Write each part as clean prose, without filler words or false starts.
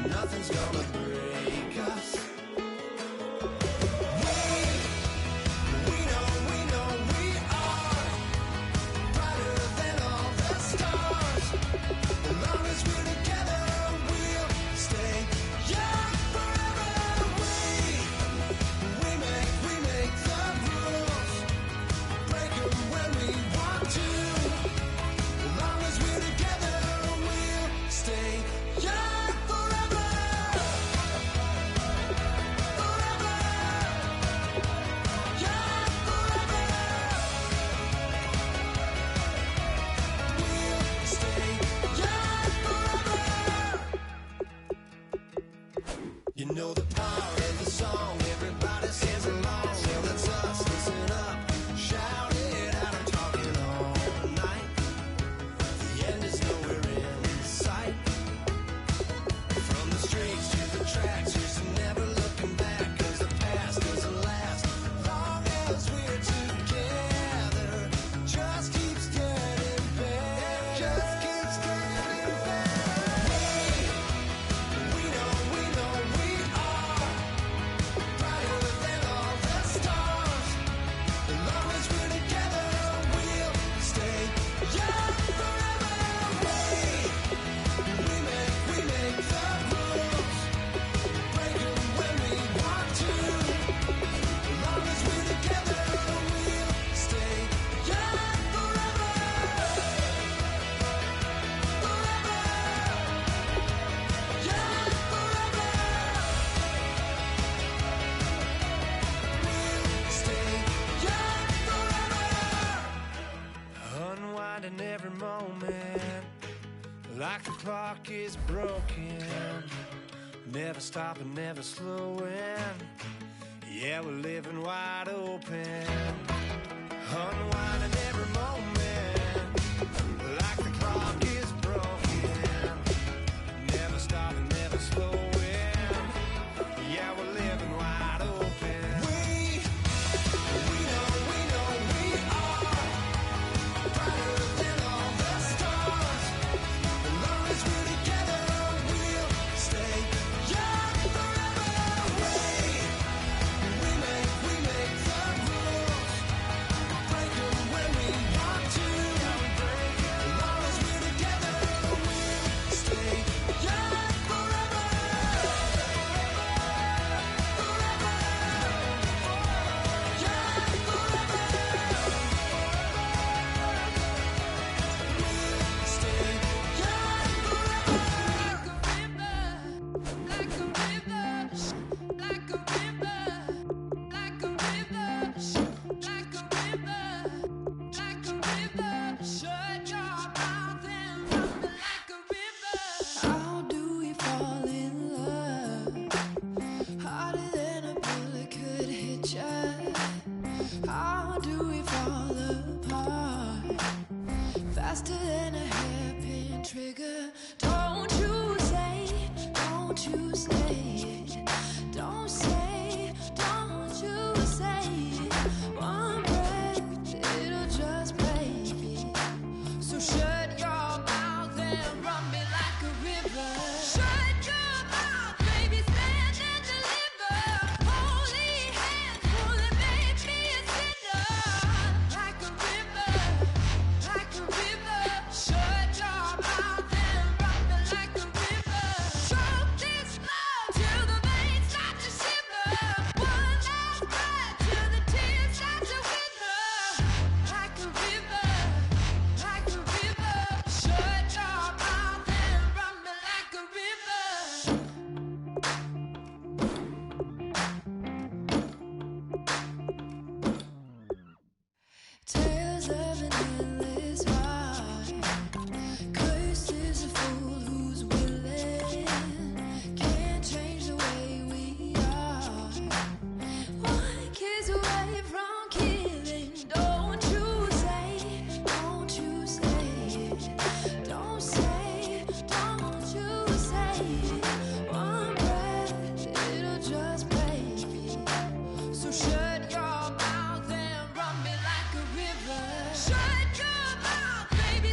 nothing's gonna break us. We know we are brighter than all the stars. As long as we're together, we'll stay young forever. We make the rules, break 'em when we want to. As long as we're together, we'll stay young forever. Forever. Young forever. We'll stay young forever. You know the power of the song, everybody sings along. Well, that's us, listen up, shout it out, I'm talking all night. The end is nowhere in sight. From the streets to the tracks, here's to never looking back, 'cause the past doesn't last long as we're together. Just keeps getting better. Just keeps getting better. We know we are brighter than all the stars. As long as we're together, we'll stay young forever. We make the rules, break 'em when we want to. As long as we're together, we'll stay young forever. Forever. Young forever. We'll stay young forever. Unwinding every moment, like the clock is broken. Never stopping, never slowing. Yeah, we're living wide open. Unwinding every moment, like the clock is broken. Never stopping, never slowing. Yeah, we're living wide open. We know we are brighter than all the stars. As long as we're together, we'll stay young forever. We make the rules, break 'em when we want to. As long as we're together, we'll stay young forever. Forever. Young forever. We'll stay young forever. Like a river, like a river, like a river, like a river, like a river. Shut your mouth and run me like a river. How do we fall in love? Harder than a bullet could hit ya. How do we fall apart? Faster than a hairpin trigger. Don't you say it. Don't say, don't you say it. One breath, it'll just break it. So shut your mouth and run me like a river. Shut your mouth, baby, stand and deliver. Holy hands, pulling, make me a sinner. Like a river, like a river. Shut your mouth and run me like a river. Choke this love till the veins start to shiver. One last breath till the tears start to wither. Like a river, like a river. Shut your mouth and run me like a river. Tales of an endless ride. Cursed is the fool who's willing. Can't change the way we are. One kiss away from killing. Don't you say it. Don't say, don't you say it. One breath, it'll just break it. So shut your mouth and run me like a river. Shut your mouth, baby.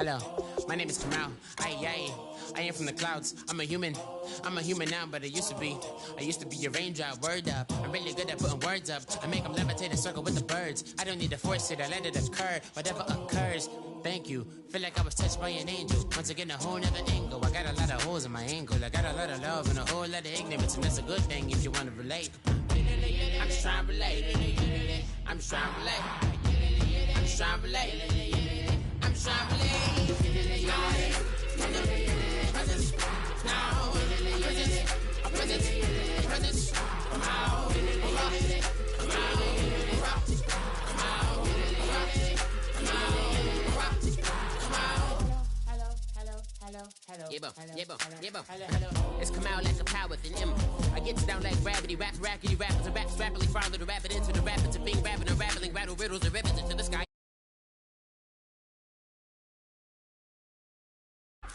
Hello, my name is Kamal. I am from the clouds. I'm a human now, but I used to be a raindrop. Word up, I'm really good at putting words up. I make them levitate and circle with the birds. I don't need to force it, I let it occur. Whatever occurs, thank you. Feel like I was touched by an angel. Once again, a whole nother angle. I got a lot of holes in my angle. I got a lot of love and a whole lot of ignorance, and that's a good thing if you want to relate. I'm just trying to relate. I'm just trying to relate. I'm just trying to relate. I'm just trying to relate. Presence, now, presence, come out, It's come out like a power within him. I get down like gravity, rackety rappers and raps rapidly follow the rapid into the rapids of being rapping and rattling, rattle riddles and ribbons into the sky.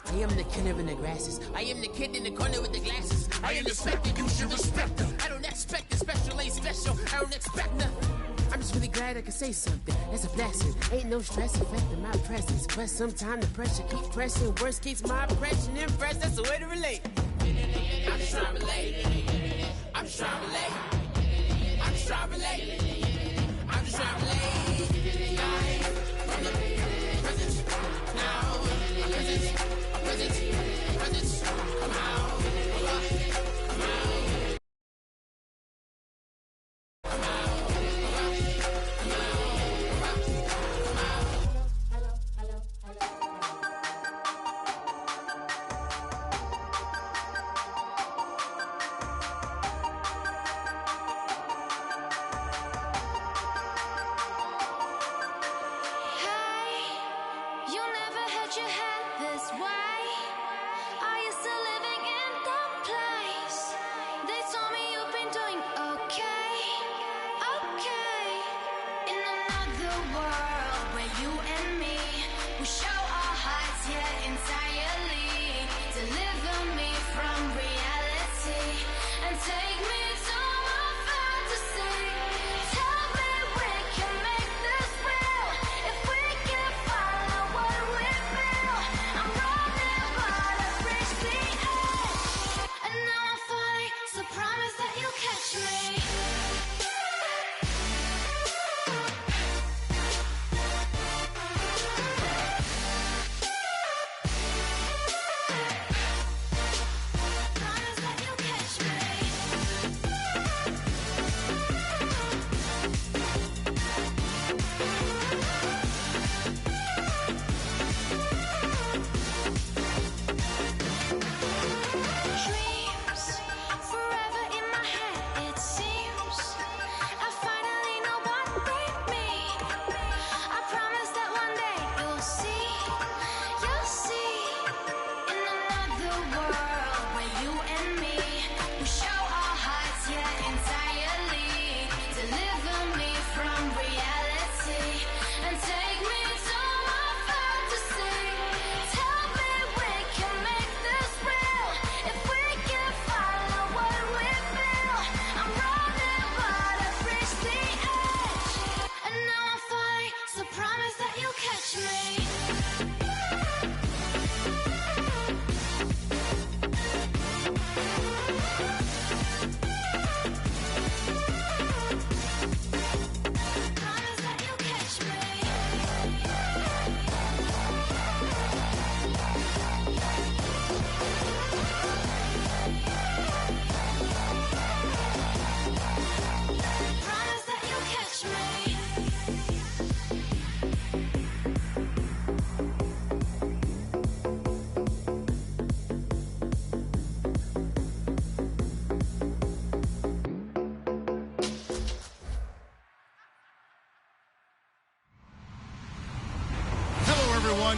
I am the killer in the grasses. I am the kid in the corner with the glasses. I am the specter, you should respect her. I don't expect the special, ain't special. I don't expect nothing. I'm just really glad I can say something. That's a blessing. Ain't no stress affecting my presence. But sometimes the pressure keeps pressing. Worst keeps my impression impressed. That's the way to relate. I'm just trying to relate. I'm just trying to relate. I'm just trying to relate. I'm just trying to relate. From the presence now. Presence, come out. Come out.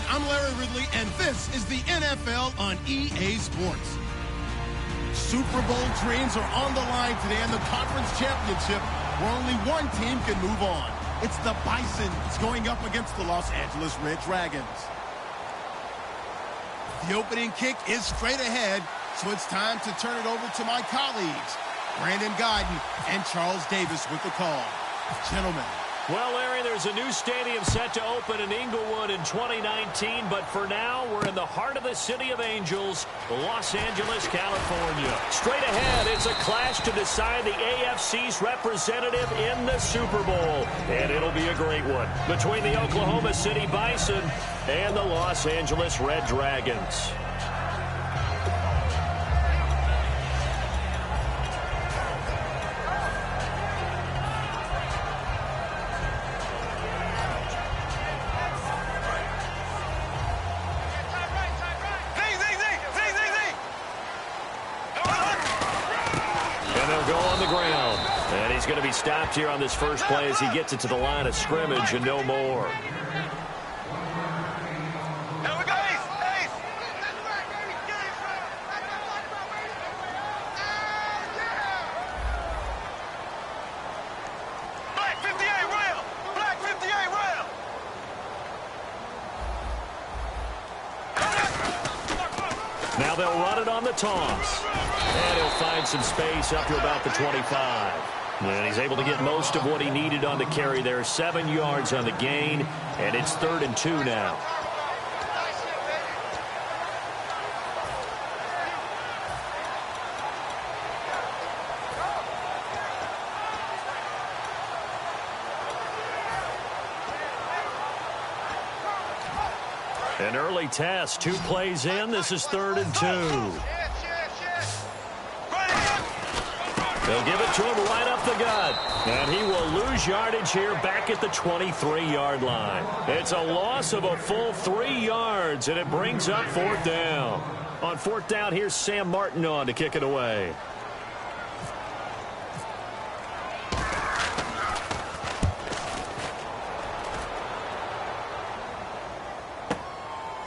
I'm Larry Ridley, and this is the NFL on EA Sports. Super Bowl dreams are on the line today in the conference championship, where only one team can move on. It's the Bisons going up against the Los Angeles Red Dragons. The opening kick is straight ahead, so it's time to turn it over to my colleagues, Brandon Godden and Charles Davis with the call. Gentlemen, Well, Larry, there's a new stadium set to open in Inglewood in 2019, but for now, we're in the heart of the City of Angels, Los Angeles, California. Straight ahead, it's a clash to decide the AFC's representative in the Super Bowl, and it'll be a great one between the Oklahoma City Bison and the Los Angeles Red Dragons. Going to be stopped here on this first play as he gets it to the line of scrimmage and no more. Now they'll run it on the toss. And he'll find some space up to about the 25. And he's able to get most of what he needed on the carry there. 7 yards on the gain, and it's 3rd and 2 now. An early test, 2 plays in. This is 3rd and 2. They'll give it to him right up the gut. And he will lose yardage here back at the 23-yard line. It's a loss of a full 3 yards, and it brings up 4th down. On 4th down, here's Sam Martin on to kick it away.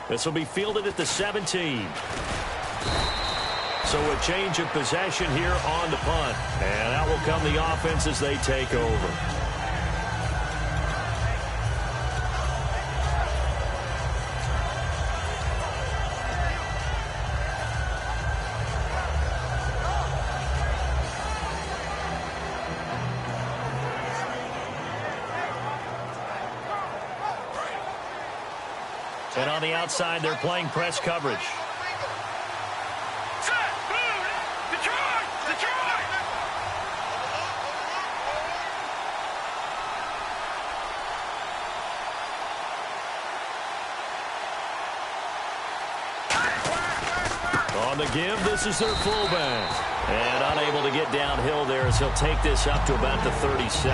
This will be fielded at the 17. So a change of possession here on the punt. And out will come the offense as they take over. And on the outside, they're playing press coverage. On the give, this is their fullback. And unable to get downhill there as he'll take this up to about the 37.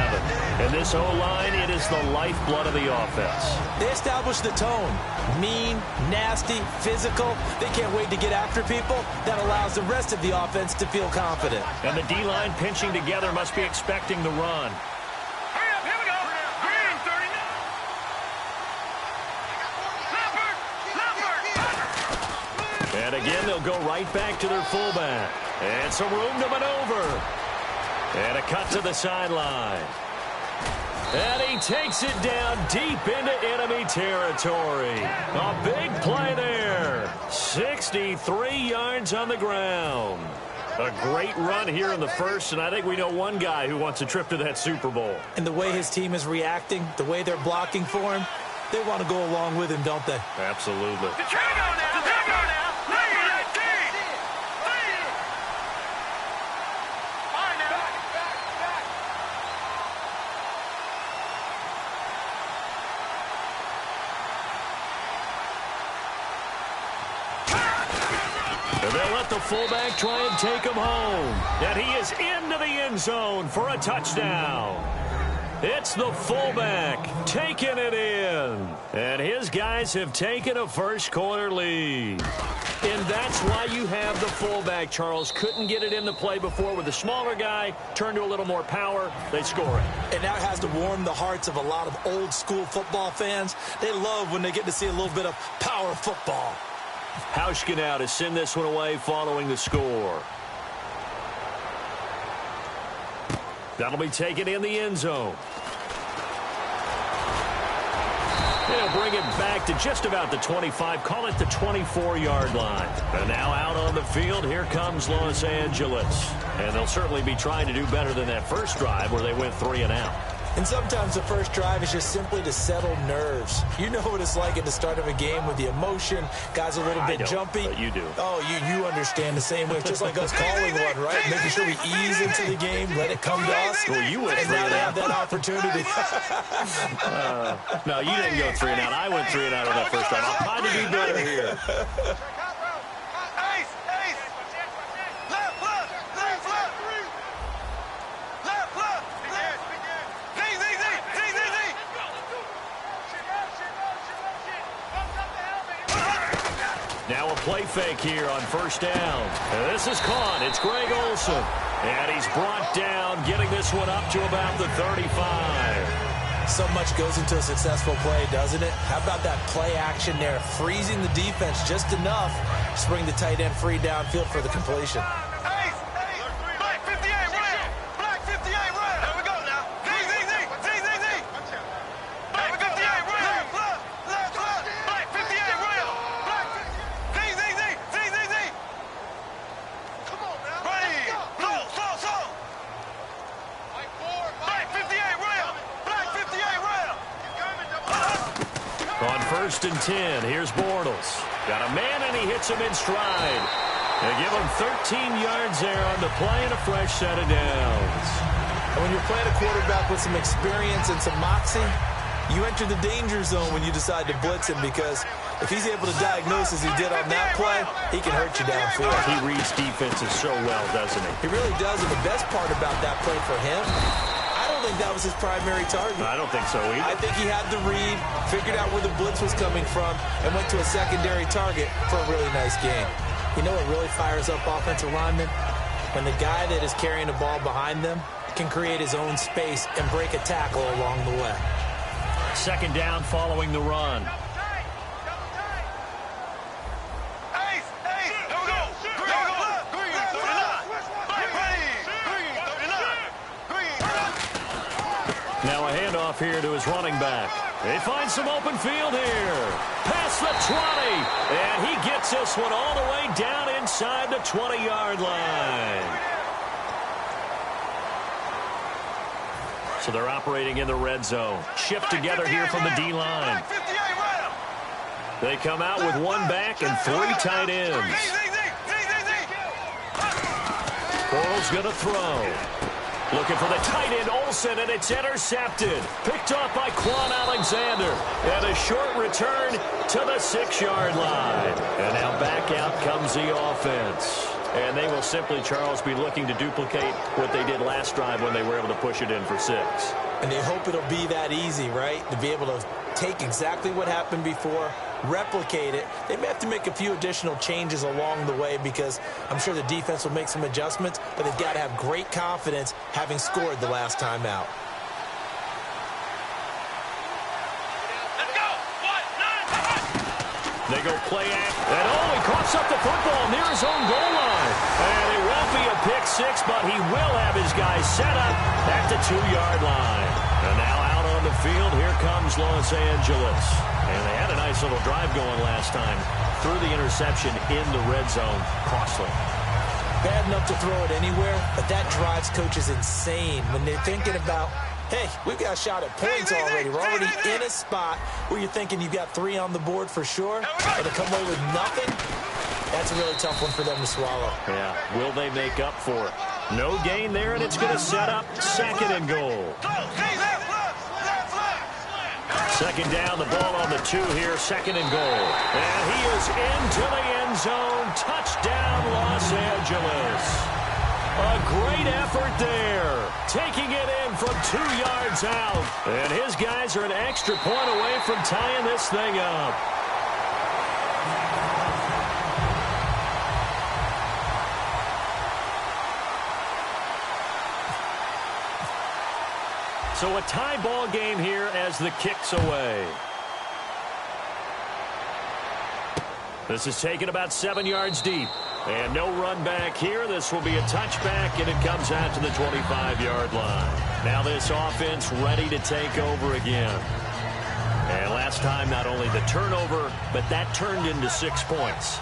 And this O-line, it is the lifeblood of the offense. They establish the tone. Mean, nasty, physical. They can't wait to get after people. That allows the rest of the offense to feel confident. And the D-line pinching together must be expecting the run. And again, they'll go right back to their fullback. And some room to maneuver. And a cut to the sideline. And he takes it down deep into enemy territory. A big play there. 63 yards on the ground. A great run here in the first, and I think we know one guy who wants a trip to that Super Bowl. And the way his team is reacting, the way they're blocking for him, they want to go along with him, don't they? Absolutely. They'll let the fullback try and take him home. And he is into the end zone for a touchdown. It's the fullback taking it in. And his guys have taken a first-quarter lead. And that's why you have the fullback, Charles. Couldn't get it in the play before with the smaller guy. Turned to a little more power. They score it. And that has to warm the hearts of a lot of old-school football fans. They love when they get to see a little bit of power football. Hauschka now to send this one away following the score. That'll be taken in the end zone. They'll bring it back to just about the 25. Call it the 24-yard line. And now out on the field, here comes Los Angeles. And they'll certainly be trying to do better than that first drive where they went 3 and out. And sometimes the first drive is just simply to settle nerves. You know what it's like at the start of a game with the emotion. Guys are a little bit jumpy. But you do. Oh, you understand the same way. It's just like us calling one, right? Making sure we ease into the game, let it come to us. Well, you went 3 and out. Have that opportunity. No, you didn't go 3 and out. I went 3 and out on that first drive. I'll try to do better here. Now a play fake here on first down. And this is caught. It's Greg Olsen. And he's brought down, getting this one up to about the 35. So much goes into a successful play, doesn't it? How about that play action there? Freezing the defense just enough to bring the tight end free downfield for the completion. First and 10. Here's Bortles. Got a man, and he hits him in stride. They give him 13 yards there on the play and a fresh set of downs. And when you're playing a quarterback with some experience and some moxie, you enter the danger zone when you decide to blitz him, because if he's able to diagnose as he did on that play, he can hurt you downfield. He reads defenses so well, doesn't he? He really does, and the best part about that play for him, I don't think that was his primary target. I don't think so either. I think he had the read, figured out where the blitz was coming from, and went to a secondary target for a really nice game. You know what really fires up offensive linemen? When the guy that is carrying the ball behind them can create his own space and break a tackle along the way. Second down following the run. Now a handoff here to his running back. They find some open field here. Past the 20. And he gets this one all the way down inside the 20-yard line. So they're operating in the red zone. Shift together here from the D-line. They come out with one back and 3 tight ends. Bortles going to throw. Looking for the tight end, Olsen, and it's intercepted. Picked off by Quan Alexander. And a short return to the 6-yard line. And now back out comes the offense. And they will simply, Charles, be looking to duplicate what they did last drive when they were able to push it in for 6. And they hope it'll be that easy, right? To be able to take exactly what happened before, replicate it. They may have to make a few additional changes along the way, because I'm sure the defense will make some adjustments, but they've got to have great confidence having scored the last time out. They go play act. And he coughs up the football near his own goal line. And it won't be a pick 6, but he will have his guys set up at the 2-yard line. And now out on the field, here comes Los Angeles. And they had a nice little drive going last time. Threw the interception in the red zone. Costly. Bad enough to throw it anywhere, but that drives coaches insane when they're thinking about, hey, we've got a shot at points already. We're already in a spot where you're thinking you've got 3 on the board for sure, and to come away with nothing, that's a really tough one for them to swallow. Yeah, will they make up for it? No gain there, and it's going to set up 2nd and goal. Second down, the ball on the 2 here, 2nd and goal. And he is into the end zone. Touchdown, Los Angeles. A great effort there. Taking it in from 2 yards out. And his guys are an extra point away from tying this thing up. So a tie ball game here as the kick's away. This is taken about 7 yards deep. And no run back here. This will be a touchback, and it comes out to the 25-yard line. Now this offense ready to take over again. And last time, not only the turnover, but that turned into 6 points.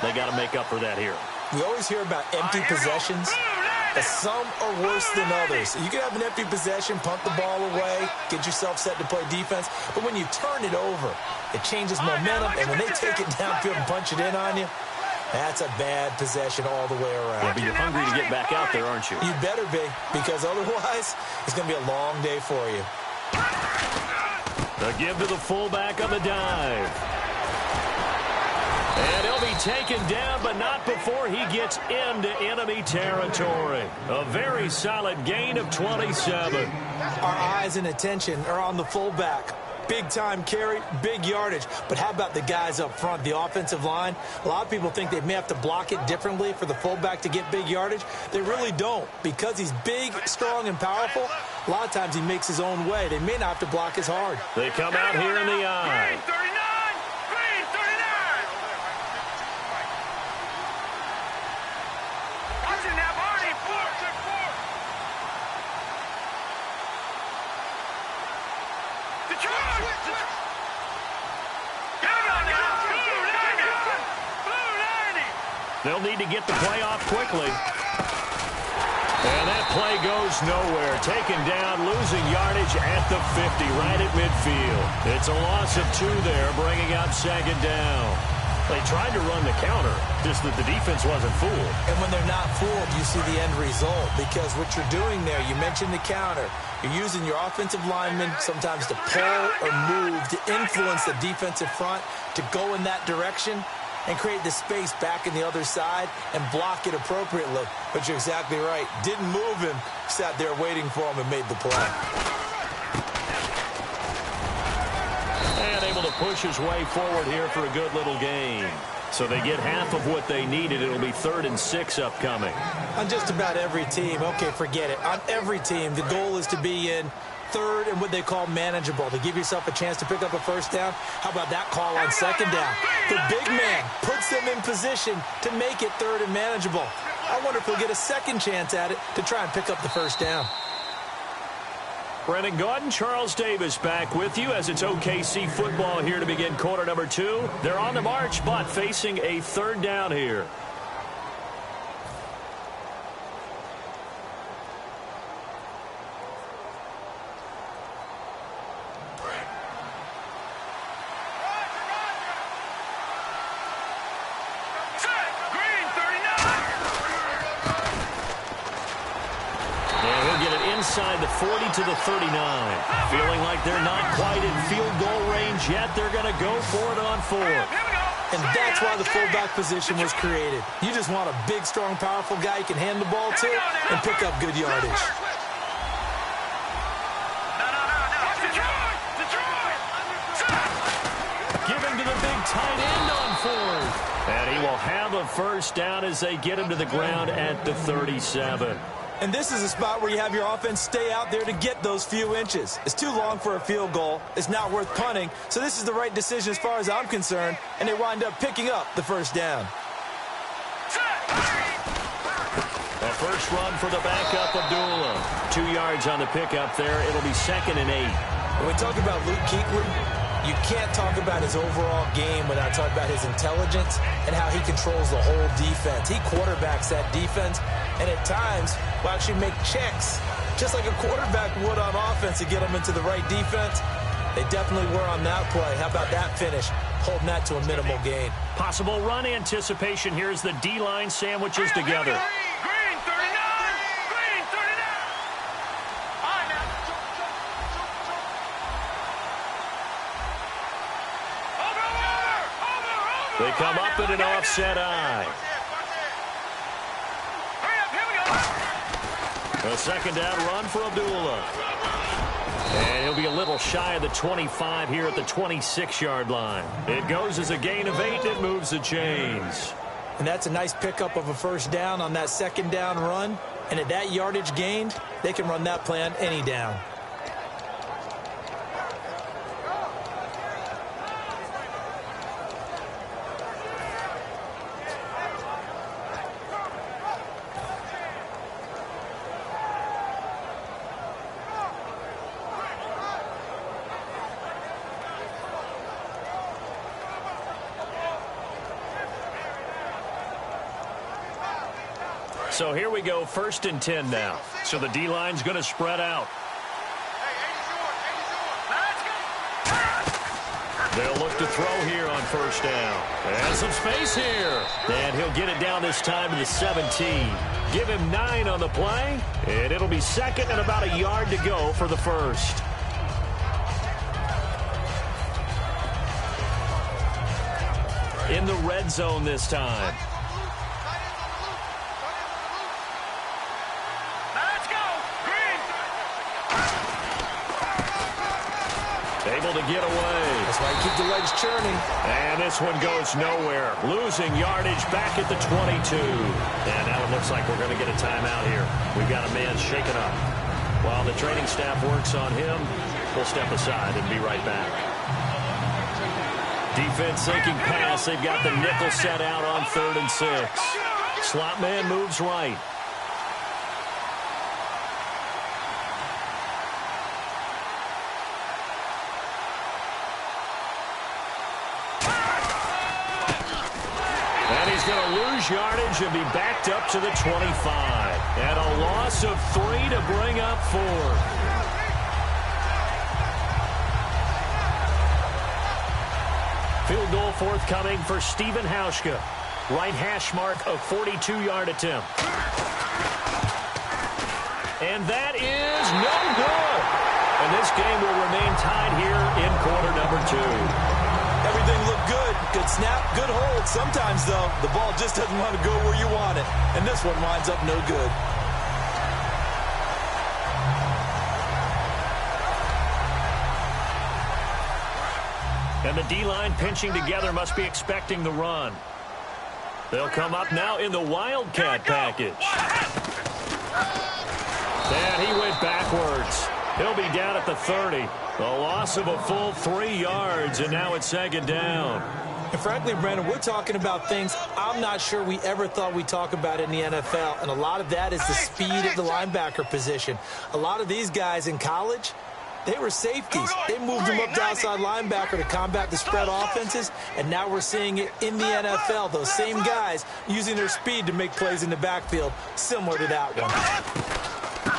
They got to make up for that here. We always hear about empty possessions. Some are worse than others. You can have an empty possession, punt the ball away, get yourself set to play defense. But when you turn it over, it changes momentum. And when they take it downfield and punch it in on you, that's a bad possession all the way around. Yeah, but you're hungry to get back out there, aren't you? You better be, because otherwise it's going to be a long day for you. The give to the fullback on the dive. And he'll be taken down, but not before he gets into enemy territory. A very solid gain of 27. Our eyes and attention are on the fullback. Big-time carry, big yardage. But how about the guys up front, the offensive line? A lot of people think they may have to block it differently for the fullback to get big yardage. They really don't. Because he's big, strong, and powerful, a lot of times he makes his own way. They may not have to block as hard. They come out here in the eye. They'll need to get the play off quickly. And that play goes nowhere. Taken down, losing yardage at the 50, right at midfield. It's a loss of 2 there, bringing up second down. They tried to run the counter, just that the defense wasn't fooled. And when they're not fooled, you see the end result. Because what you're doing there, you mentioned the counter. You're using your offensive linemen sometimes to pull or move, to influence the defensive front, to go in that direction and create the space back in the other side and block it appropriately. But you're exactly right. Didn't move him. Sat there waiting for him and made the play. And able to push his way forward here for a good little gain. So they get half of what they needed. It'll be 3rd and 6 upcoming. On just about every team, okay, forget it. On every team, the goal is to be in 3rd and what they call manageable, to give yourself a chance to pick up a first down. How about that call on 2nd down? The big man puts them in position to make it 3rd and manageable. I wonder if he'll get a second chance at it to try and pick up the first down. Brennan Gaudin, Charles Davis back with you as it's OKC football here to begin quarter number 2. They're on the march, but facing a 3rd down here. Inside the 40 to the 39. Feeling like they're not quite in field goal range yet. They're going to go for it on 4th. And that's why the fullback position was created. You just want a big, strong, powerful guy you can hand the ball to and pick up good yardage. Given to the big tight end on 4th. And he will have a first down as they get him to the ground at the 37. And this is a spot where you have your offense stay out there to get those few inches. It's too long for a field goal. It's not worth punting. So this is the right decision as far as I'm concerned. And they wind up picking up the first down. A first run for the backup, Abdullah. 2 yards on the pickup there. It'll be 2nd and 8. When we talk about Luke Kuechly, you can't talk about his overall game without talking about his intelligence and how he controls the whole defense. He quarterbacks that defense, and at times will actually make checks, just like a quarterback would on offense to get them into the right defense. They definitely were on that play. How about that finish? Holding that to a minimal gain. Possible run anticipation here as the D-line sandwiches together. They come up in an offset eye. A 2nd down run for Abdullah. And he'll be a little shy of the 25 here at the 26-yard line. It goes as a gain of 8, and it moves the chains. And that's a nice pickup of a first down on that 2nd down run. And at that yardage gained, they can run that play on any down. So here we go, 1st and 10 now. So the D-line's going to spread out. They'll look to throw here on 1st down. And some space here. And he'll get it down this time to the 17. Give him 9 on the play. And it'll be 2nd and about a yard to go for the 1st. In the red zone this time. Able to get away. That's why you keep the legs churning. And this one goes nowhere. Losing yardage back at the 22. And now it looks like we're going to get a timeout here. We've got a man shaken up. While the training staff works on him, we'll step aside and be right back. Defense sinking pass. They've got the nickel set out on 3rd and 6. Slot man moves right. He's going to lose yardage and be backed up to the 25. And a loss of 3 to bring up 4. Field goal forthcoming for Stephen Hauschka. Right hash mark, a 42-yard attempt. And that is no good. And this game will remain tied here in quarter number 2. Everything looked good. Good snap, good hold. Sometimes, though, the ball just doesn't want to go where you want it. And this one winds up no good. And the D-line pinching together must be expecting the run. They'll come up now in the Wildcat package. And he went backwards. He'll be down at the 30. A loss of a full 3 yards, and now it's 2nd down. And frankly, Brandon, we're talking about things I'm not sure we ever thought we'd talk about in the NFL, and a lot of that is the speed of the linebacker position. A lot of these guys in college, they were safeties. They moved them up to outside linebacker to combat the spread offenses, and now we're seeing it in the NFL. Those same guys using their speed to make plays in the backfield, similar to that one.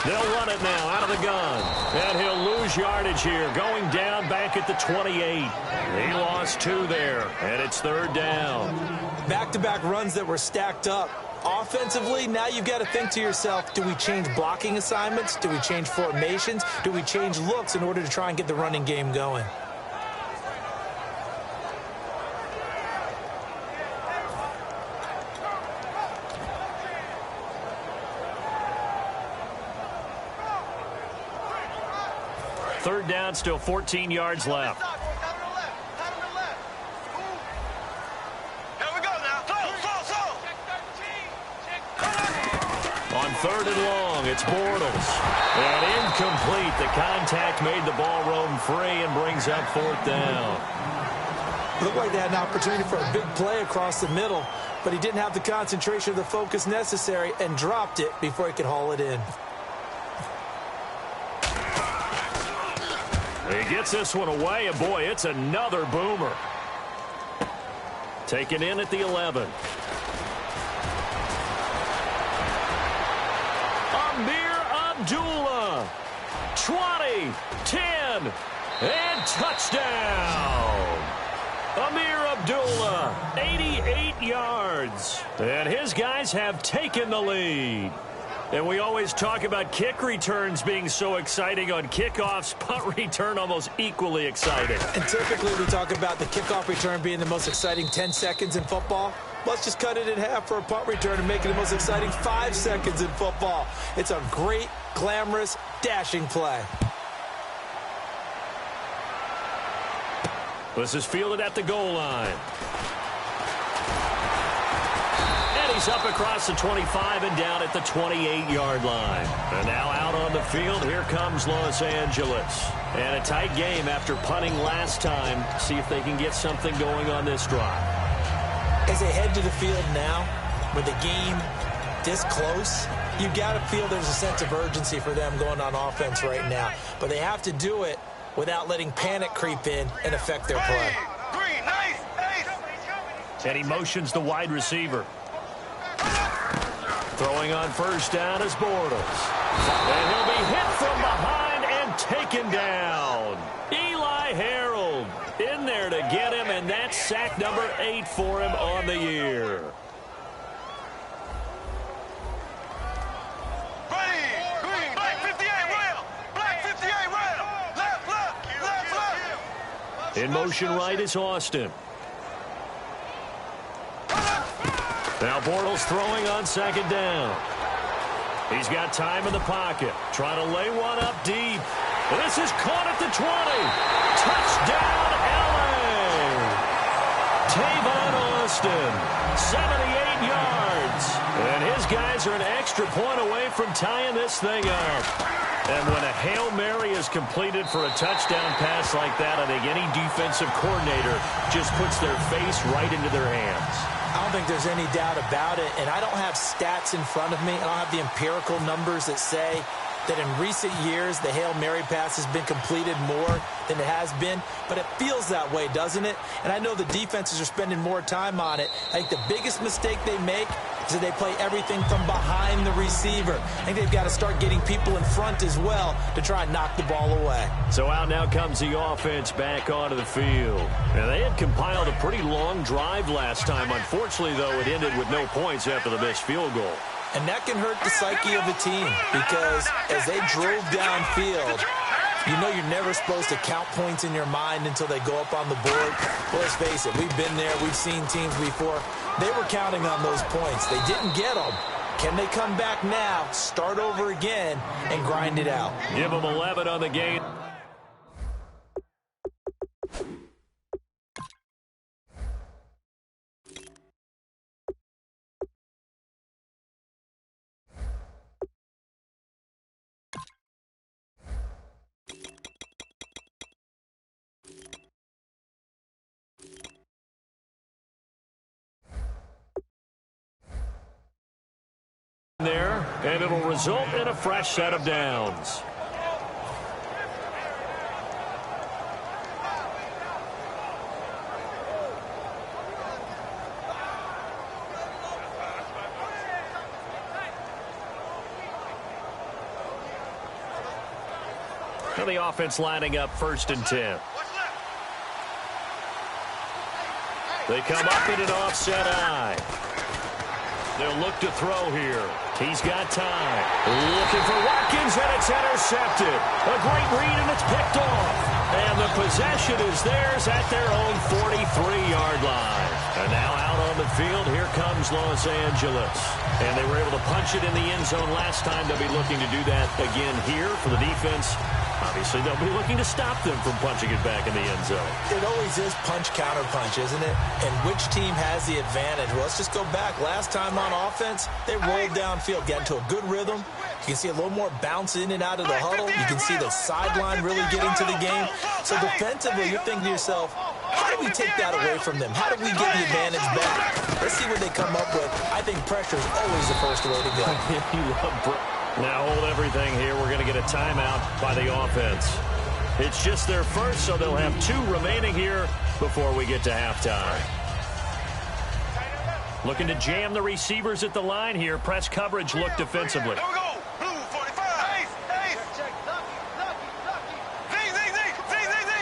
They'll run it now out of the gun. And he'll lose yardage here, going down back at the 28. He lost 2 there, and it's 3rd down. Back-to-back runs that were stacked up. Offensively, now you've got to think to yourself, do we change blocking assignments? Do we change formations? Do we change looks in order to try and get the running game going? Third down, still 14 yards left. On 3rd and long, it's Bortles. And incomplete. The contact made the ball roam free and brings up 4th down. It looked like they had an opportunity for a big play across the middle, but he didn't have the concentration or the focus necessary and dropped it before he could haul it in. He gets this one away, and boy, it's another boomer. Taken in at the 11. Amir Abdullah. 20, 10, and touchdown. Amir Abdullah, 88 yards. And his guys have taken the lead. And we always talk about kick returns being so exciting on kickoffs. Punt return almost equally exciting. And typically we talk about the kickoff return being the most exciting 10 seconds in football. Let's just cut it in half for a punt return and make it the most exciting 5 seconds in football. It's a great, glamorous, dashing play. This is fielded at the goal line. He's up across the 25 and down at the 28-yard line. And now out on the field, here comes Los Angeles. And a tight game after punting last time. See if they can get something going on this drive. As they head to the field now, with the game this close, you've got to feel there's a sense of urgency for them going on offense right now. But they have to do it without letting panic creep in and affect their play. And he motions the wide receiver. Throwing on first down is Bortles. And he'll be hit from behind and taken down. Eli Harold in there to get him, and that's sack number 8 for him on the year. In motion right is Austin. Now Bortles throwing on second down. He's got time in the pocket. Trying to lay one up deep. This is caught at the 20. Touchdown, L.A. Tavon Austin, 78 yards. And his guys are an extra point away from tying this thing up. And when a Hail Mary is completed for a touchdown pass like that, I think any defensive coordinator just puts their face right into their hands. I don't think there's any doubt about it, and I don't have stats in front of me. I don't have the empirical numbers that say that in recent years the Hail Mary pass has been completed more than it has been, but it feels that way, doesn't it? And I know the defenses are spending more time on it. I think the biggest mistake they make is that they play everything from behind the receiver. I think they've got to start getting people in front as well to try and knock the ball away. So out now comes the offense back onto the field. And they had compiled a pretty long drive last time. Unfortunately, though, it ended with no points after the missed field goal. And that can hurt the psyche of a team because as they drove downfield, you know you're never supposed to count points in your mind until they go up on the board. Well, let's face it, we've been there. We've seen teams before. They were counting on those points. They didn't get them. Can they come back now, start over again, and grind it out? Give them 11 on the game. There, and it'll result in a fresh set of downs. And the offense lining up 1st and 10. They come up in an offset eye. They'll look to throw here. He's got time. Looking for Watkins, and it's intercepted. A great read, and it's picked off. And the possession is theirs at their own 43-yard line. And now out on the field, here comes Los Angeles. And they were able to punch it in the end zone last time. They'll be looking to do that again here for the defense. Obviously, they'll be looking to stop them from punching it back in the end zone. It always is punch-counter-punch, isn't it? And which team has the advantage? Well, let's just go back. Last time on offense, they rolled downfield, got into a good rhythm. You can see a little more bounce in and out of the huddle. You can see the sideline really getting to the game. So defensively, you're thinking to yourself, how do we take that away from them? How do we get the advantage back? Let's see what they come up with. I think pressure is always the first way to go. Now hold everything here. We're going to get a timeout by the offense. It's just their first, so they'll have 2 remaining here before we get to halftime. Looking to jam the receivers at the line here. Press coverage look defensively. Here we go. Blue 45.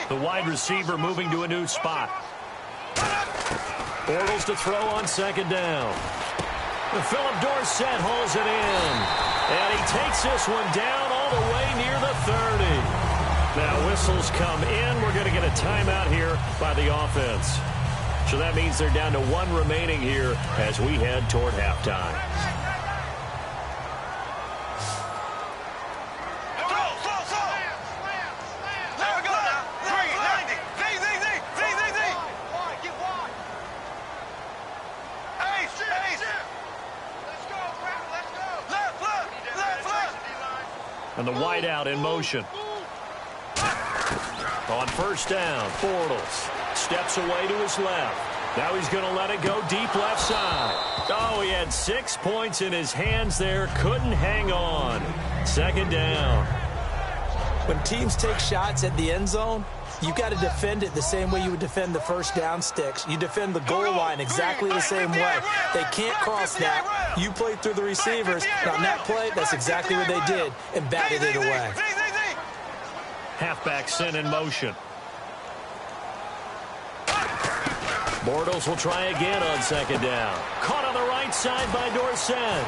The wide receiver moving to a new spot. Bortles to throw on second down. Philip Dorsett hauls it in. And he takes this one down all the way near the 30. Now whistles come in. We're going to get a timeout here by the offense. So that means they're down to 1 remaining here as we head toward halftime. And the wideout in motion. On first down, Bortles steps away to his left. Now he's going to let it go deep left side. Oh, he had 6 points in his hands there. Couldn't hang on. Second down. When teams take shots at the end zone, You got to defend it the same way you would defend the first down sticks. You defend the goal line exactly the same way. They can't cross that. You play through the receivers. And on that play, that's exactly what they did and batted it away. Halfback sent in motion. Bortles will try again on second down. Caught on the right side by Dorsett.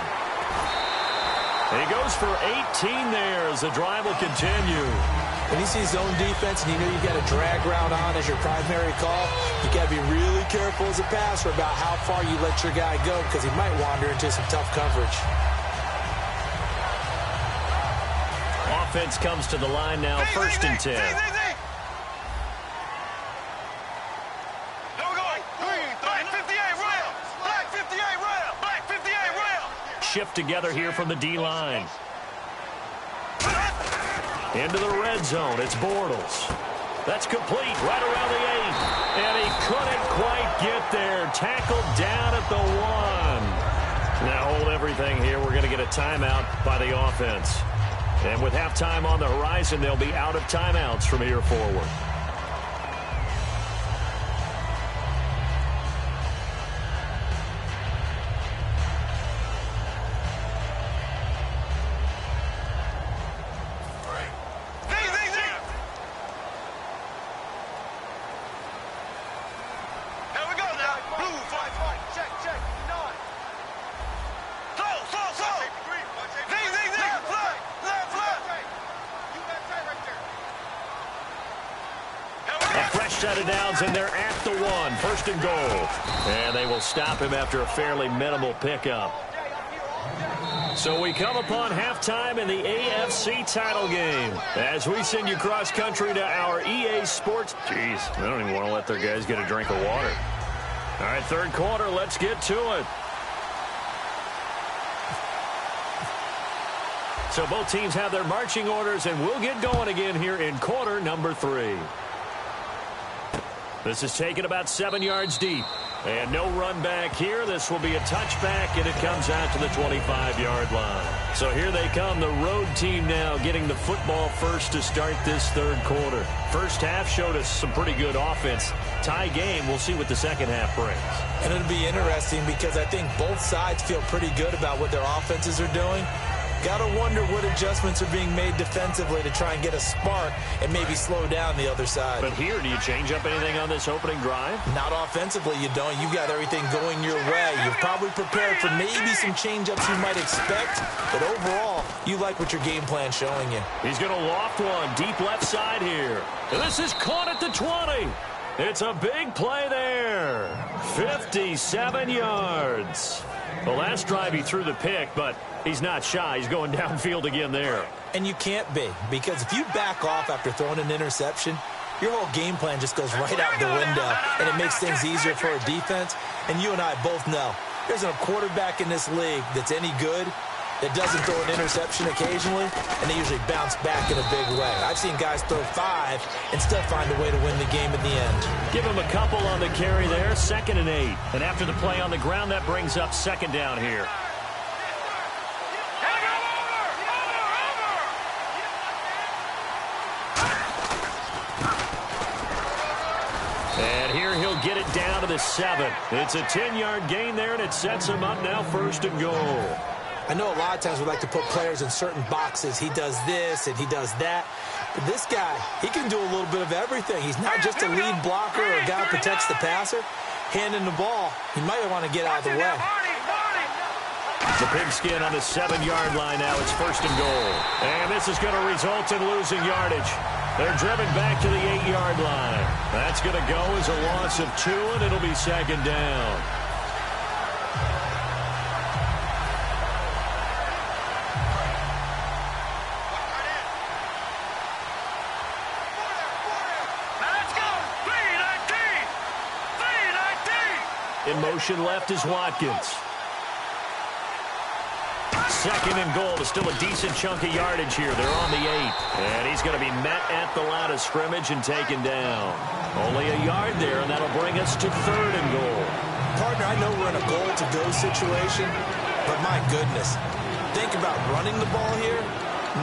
He goes for 18 there as the drive will continue. When you see zone defense and you know you've got a drag route on as your primary call, you got to be really careful as a passer about how far you let your guy go because he might wander into some tough coverage. Offense comes to the line now, 1st and 10. Shift together here from the D-line. Into the red zone. It's Bortles. That's complete right around the 8. And he couldn't quite get there. Tackled down at the 1. Now hold everything here. We're going to get a timeout by the offense. And with halftime on the horizon, they'll be out of timeouts from here forward. Set of downs, and they're at the 1. 1st and goal. And they will stop him after a fairly minimal pickup. So we come upon halftime in the AFC title game as we send you cross-country to our EA Sports. Jeez, they don't even want to let their guys get a drink of water. All right, 3rd quarter, let's get to it. So both teams have their marching orders, and we'll get going again here in quarter number 3. This is taken about 7 yards deep. And no run back here. This will be a touchback, and it comes out to the 25-yard line. So here they come, the road team now getting the football first to start this 3rd quarter. First half showed us some pretty good offense. Tie game, we'll see what the second half brings. And it'll be interesting because I think both sides feel pretty good about what their offenses are doing. Got to wonder what adjustments are being made defensively to try and get a spark and maybe slow down the other side. But here, do you change up anything on this opening drive? Not offensively, you don't. You've got everything going your way. You're probably prepared for maybe some change-ups you might expect, but overall, you like what your game plan's showing you. He's going to loft one deep left side here. And this is caught at the 20. It's a big play there. 57 yards. The last drive he threw the pick, but he's not shy. He's going downfield again there. And you can't be, because if you back off after throwing an interception, your whole game plan just goes right out the window, and it makes things easier for a defense. And you and I both know there's a quarterback in this league that's any good that doesn't throw an interception occasionally, and they usually bounce back in a big way. I've seen guys throw 5 and still find a way to win the game in the end. Give him a couple on the carry there, 2nd and 8. And after the play on the ground, that brings up 2nd down here. And here he'll get it down to the 7. It's a 10-yard gain there, and it sets him up now 1st and goal. I know a lot of times we like to put players in certain boxes. He does this and he does that. But this guy, he can do a little bit of everything. He's not just a lead blocker or a guy who protects the passer. Handing the ball, he might want to get out of the way. The pigskin on the 7-yard line now. It's 1st and goal. And this is going to result in losing yardage. They're driven back to the 8-yard line. That's going to go as a loss of 2, and it'll be 2nd down. In motion left is Watkins. 2nd and goal. There's still a decent chunk of yardage here. They're on the 8. And he's going to be met at the line of scrimmage and taken down. Only a yard there, and that'll bring us to 3rd and goal. Partner, I know we're in a goal-to-go situation, but my goodness, think about running the ball here.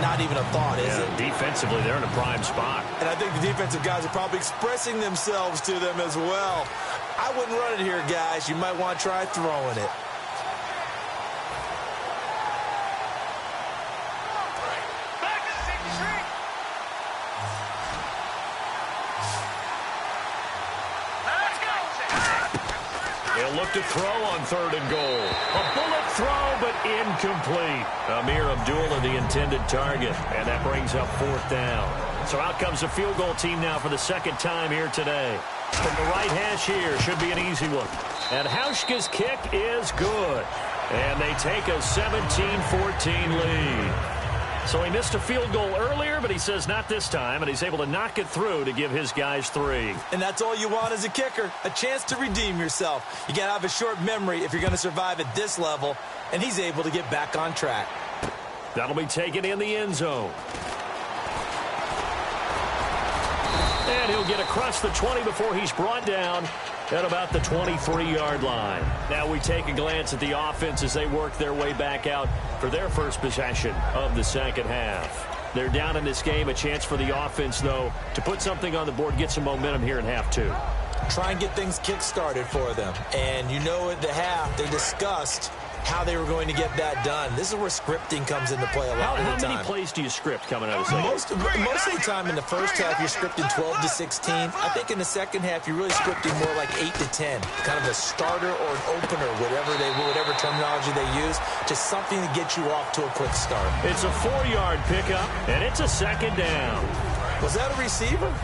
Not even a thought, is it? Defensively, they're in a prime spot. And I think the defensive guys are probably expressing themselves to them as well. I wouldn't run it here, guys. You might want to try throwing it. They'll look to throw on 3rd and goal. A bullet throw, but incomplete. Amir Abdullah, the intended target, and that brings up 4th down. So out comes the field goal team now for the 2nd time here today. From the right hash here, should be an easy one. And Hauschka's kick is good. And they take a 17-14 lead. So he missed a field goal earlier, but he says not this time, and he's able to knock it through to give his guys 3. And that's all you want as a kicker, a chance to redeem yourself. You got to have a short memory if you're going to survive at this level, and he's able to get back on track. That'll be taken in the end zone. And he'll get across the 20 before he's brought down at about the 23-yard line. Now we take a glance at the offense as they work their way back out for their first possession of the second half. They're down in this game. A chance for the offense, though, to put something on the board, get some momentum here in half 2. Try and get things kick-started for them. And you know at the half, they discussed how they were going to get that done. This is where scripting comes into play a lot of the time. How many plays do you script coming out of second? Most of the time in the first half, you're scripting 12 to 16. I think in the second half, you're really scripting more like 8 to 10. Kind of a starter or an opener, whatever terminology they use. Just something to get you off to a quick start. It's a 4-yard pickup, and it's a 2nd down. Was that a receiver?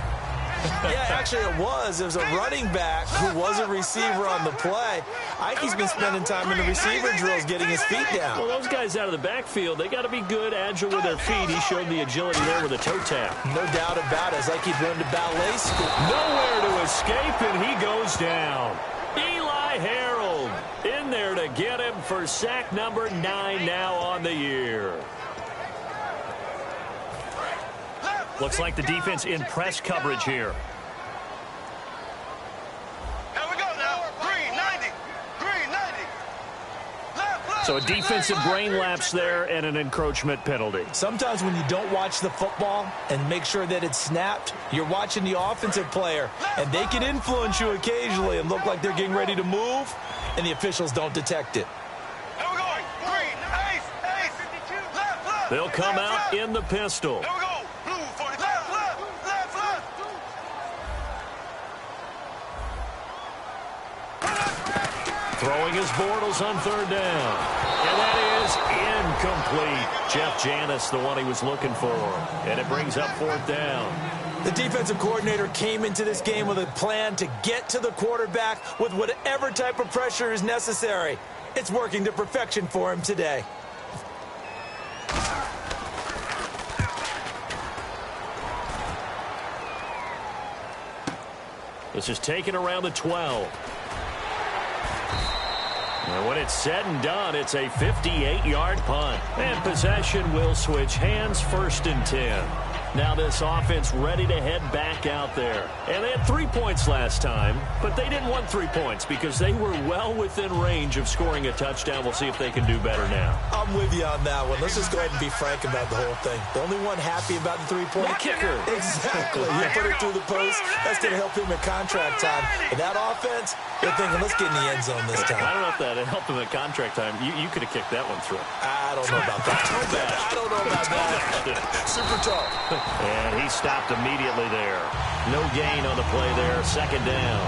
Yeah, actually it was. It was a running back who was a receiver on the play. Ike's been spending time in the receiver drills getting his feet down. Well, those guys out of the backfield, they got to be good, agile with their feet. He showed the agility there with a toe tap. No doubt about it. It's like he'd run to ballet school. Nowhere to escape, and he goes down. Eli Harold in there to get him for sack number 9 now on the year. Looks like the defense in press coverage here. Here we go now. Green 90. Green 90. Left. So a defensive brain lapse there and an encroachment penalty. Sometimes when you don't watch the football and make sure that it's snapped, you're watching the offensive player, and they can influence you occasionally and look like they're getting ready to move, and the officials don't detect it. Here we go. Green. Ace. 52. Left. They'll come out in the pistol. Here we go. Blue 40. Left. Throwing his Bortles on 3rd down. And that is incomplete. Jeff Janis, the one he was looking for. And it brings up 4th down. The defensive coordinator came into this game with a plan to get to the quarterback with whatever type of pressure is necessary. It's working to perfection for him today. This is taken around the 12. And when it's said and done, it's a 58-yard punt. And possession will switch hands, 1st and 10. Now this offense ready to head back out there. And they had 3 points last time, but they didn't want 3 points because they were well within range of scoring a touchdown. We'll see if they can do better now. I'm with you on that one. Let's just go ahead and be frank about the whole thing. The only one happy about the 3-point kicker. Exactly. You put it through the post. That's going to help him at contract time. And that offense, they're thinking, let's get in the end zone this time. I don't know if that helped him at contract time. You could have kicked that one through. I don't know about that. I don't know about that. Super tall. And he stopped immediately there. No gain on the play there. 2nd down.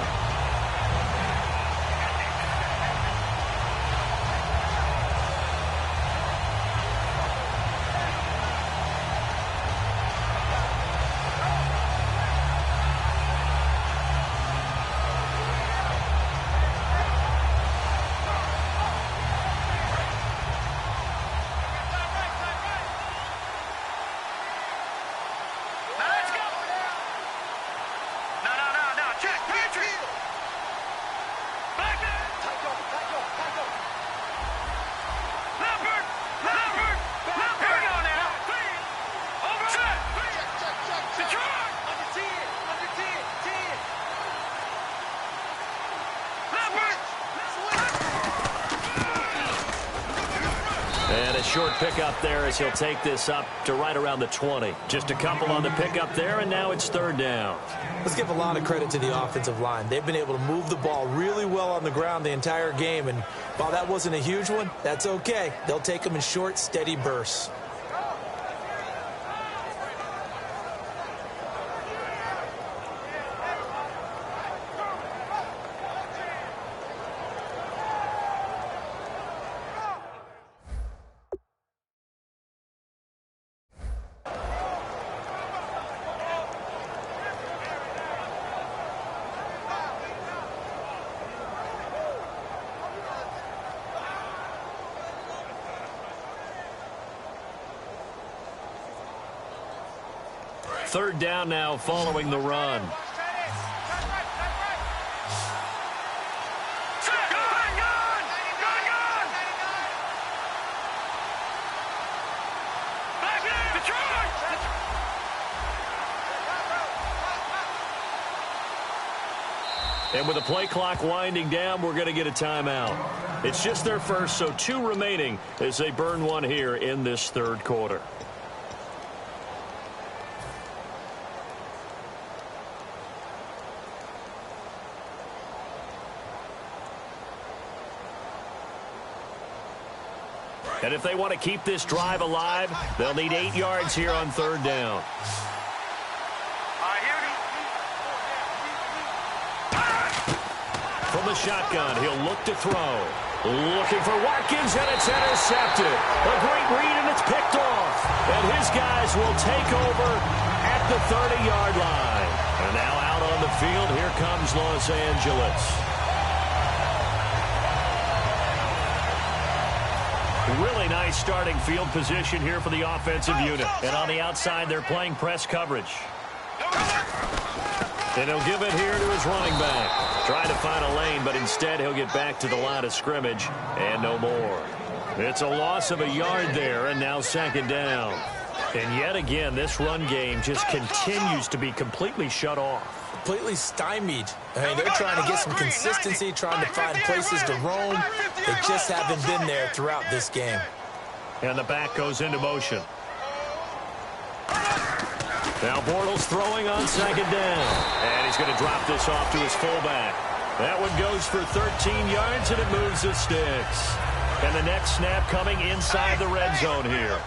Now. Check. Patriot. And a short pickup there as he'll take this up to right around the 20. Just a couple on the pickup there, and now it's third down. Let's give a lot of credit to the offensive line. They've been able to move the ball really well on the ground the entire game, and while that wasn't a huge one, that's okay. They'll take them in short, steady bursts. Third down now following the run. And with the play clock winding down, we're going to get a timeout. It's just their first, so 2 remaining as they burn one here in this third quarter. And if they want to keep this drive alive, they'll need 8 yards here on third down. From the shotgun, he'll look to throw. Looking for Watkins, and it's intercepted. A great read, and it's picked off. And his guys will take over at the 30-yard line. And now out on the field, here comes Los Angeles. Really nice starting field position here for the offensive unit. And on the outside, they're playing press coverage. And he'll give it here to his running back. Trying to find a lane, but instead he'll get back to the line of scrimmage and no more. It's a loss of a yard there, and now second down. And yet again, this run game just continues to be completely shut off. Completely stymied. I mean, they're trying to get some consistency, trying to find places to roam. They just haven't been there throughout this game. And the back goes into motion. Now Bortles throwing on second down. And he's going to drop this off to his fullback. That one goes for 13 yards, and it moves the sticks. And the next snap coming inside the red zone here.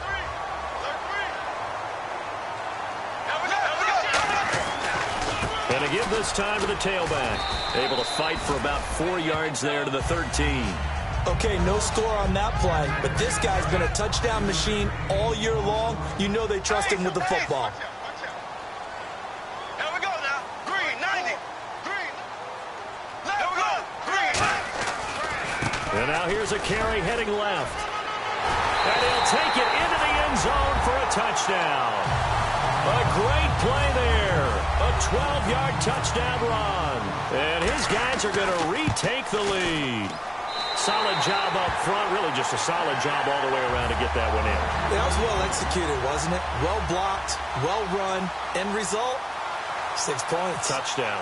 And to give this time to the tailback. Able to fight for about 4 yards there to the 13. Okay, no score on that play, but this guy's been a touchdown machine all year long. You know they trust him with the football. Here we go now. Green, 90. Green. Here we go. Green. And now here's a carry heading left. And he'll take it into the end zone for a touchdown. A great play there. A 12-yard touchdown run. And his guys are going to retake the lead. Solid job up front. Really just a solid job all the way around to get that one in. That was well executed, wasn't it? Well blocked, well run. End result, 6 points. Touchdown.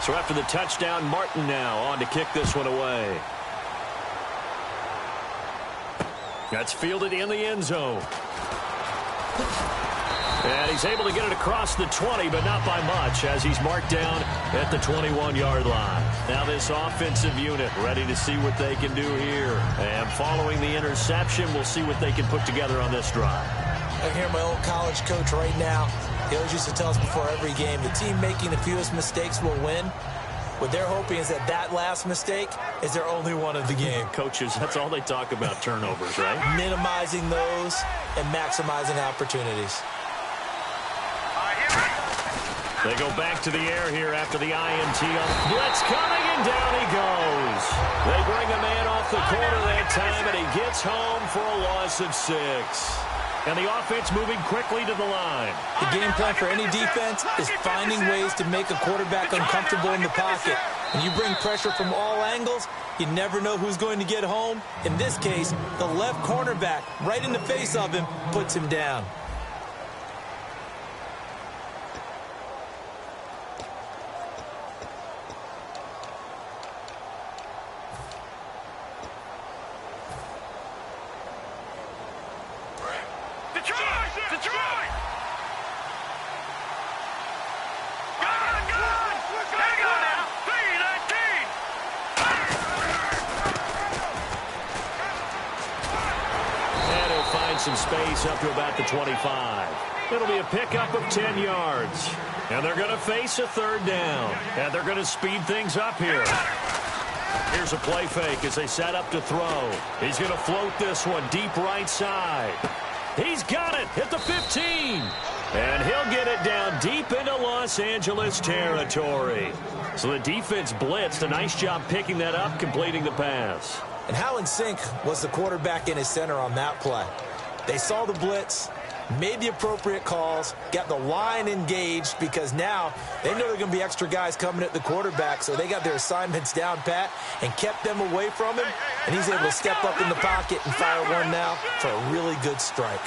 So after the touchdown, Martin now on to kick this one away. That's fielded in the end zone. And he's able to get it across the 20, but not by much, as he's marked down at the 21-yard line. Now this offensive unit ready to see what they can do here. And following the interception, we'll see what they can put together on this drive. I hear my old college coach right now. He always used to tell us before every game, the team making the fewest mistakes will win. What they're hoping is that last mistake is their only one of the game. Coaches, that's all they talk about, turnovers, right? Minimizing those and maximizing opportunities. They go back to the air here after the INT. Blitz coming, and down he goes. They bring a man off the corner that time, and he gets home for a loss of 6. And the offense moving quickly to the line. The game plan for any defense is finding ways to make a quarterback uncomfortable in the pocket. When you bring pressure from all angles, you never know who's going to get home. In this case, the left cornerback, right in the face of him, puts him down. some space up to about the 25. It'll be a pickup of 10 yards. And they're going to face a third down. And they're going to speed things up here. Here's a play fake as they set up to throw. He's going to float this one deep right side. He's got it at the 15. And he'll get it down deep into Los Angeles territory. So the defense blitzed. A nice job picking that up, completing the pass. And how in sync was the quarterback in his center on that play? They saw the blitz, made the appropriate calls, got the line engaged because now they know there are going to be extra guys coming at the quarterback, so they got their assignments down pat and kept them away from him, and he's able to step up in the pocket and fire one now for a really good strike.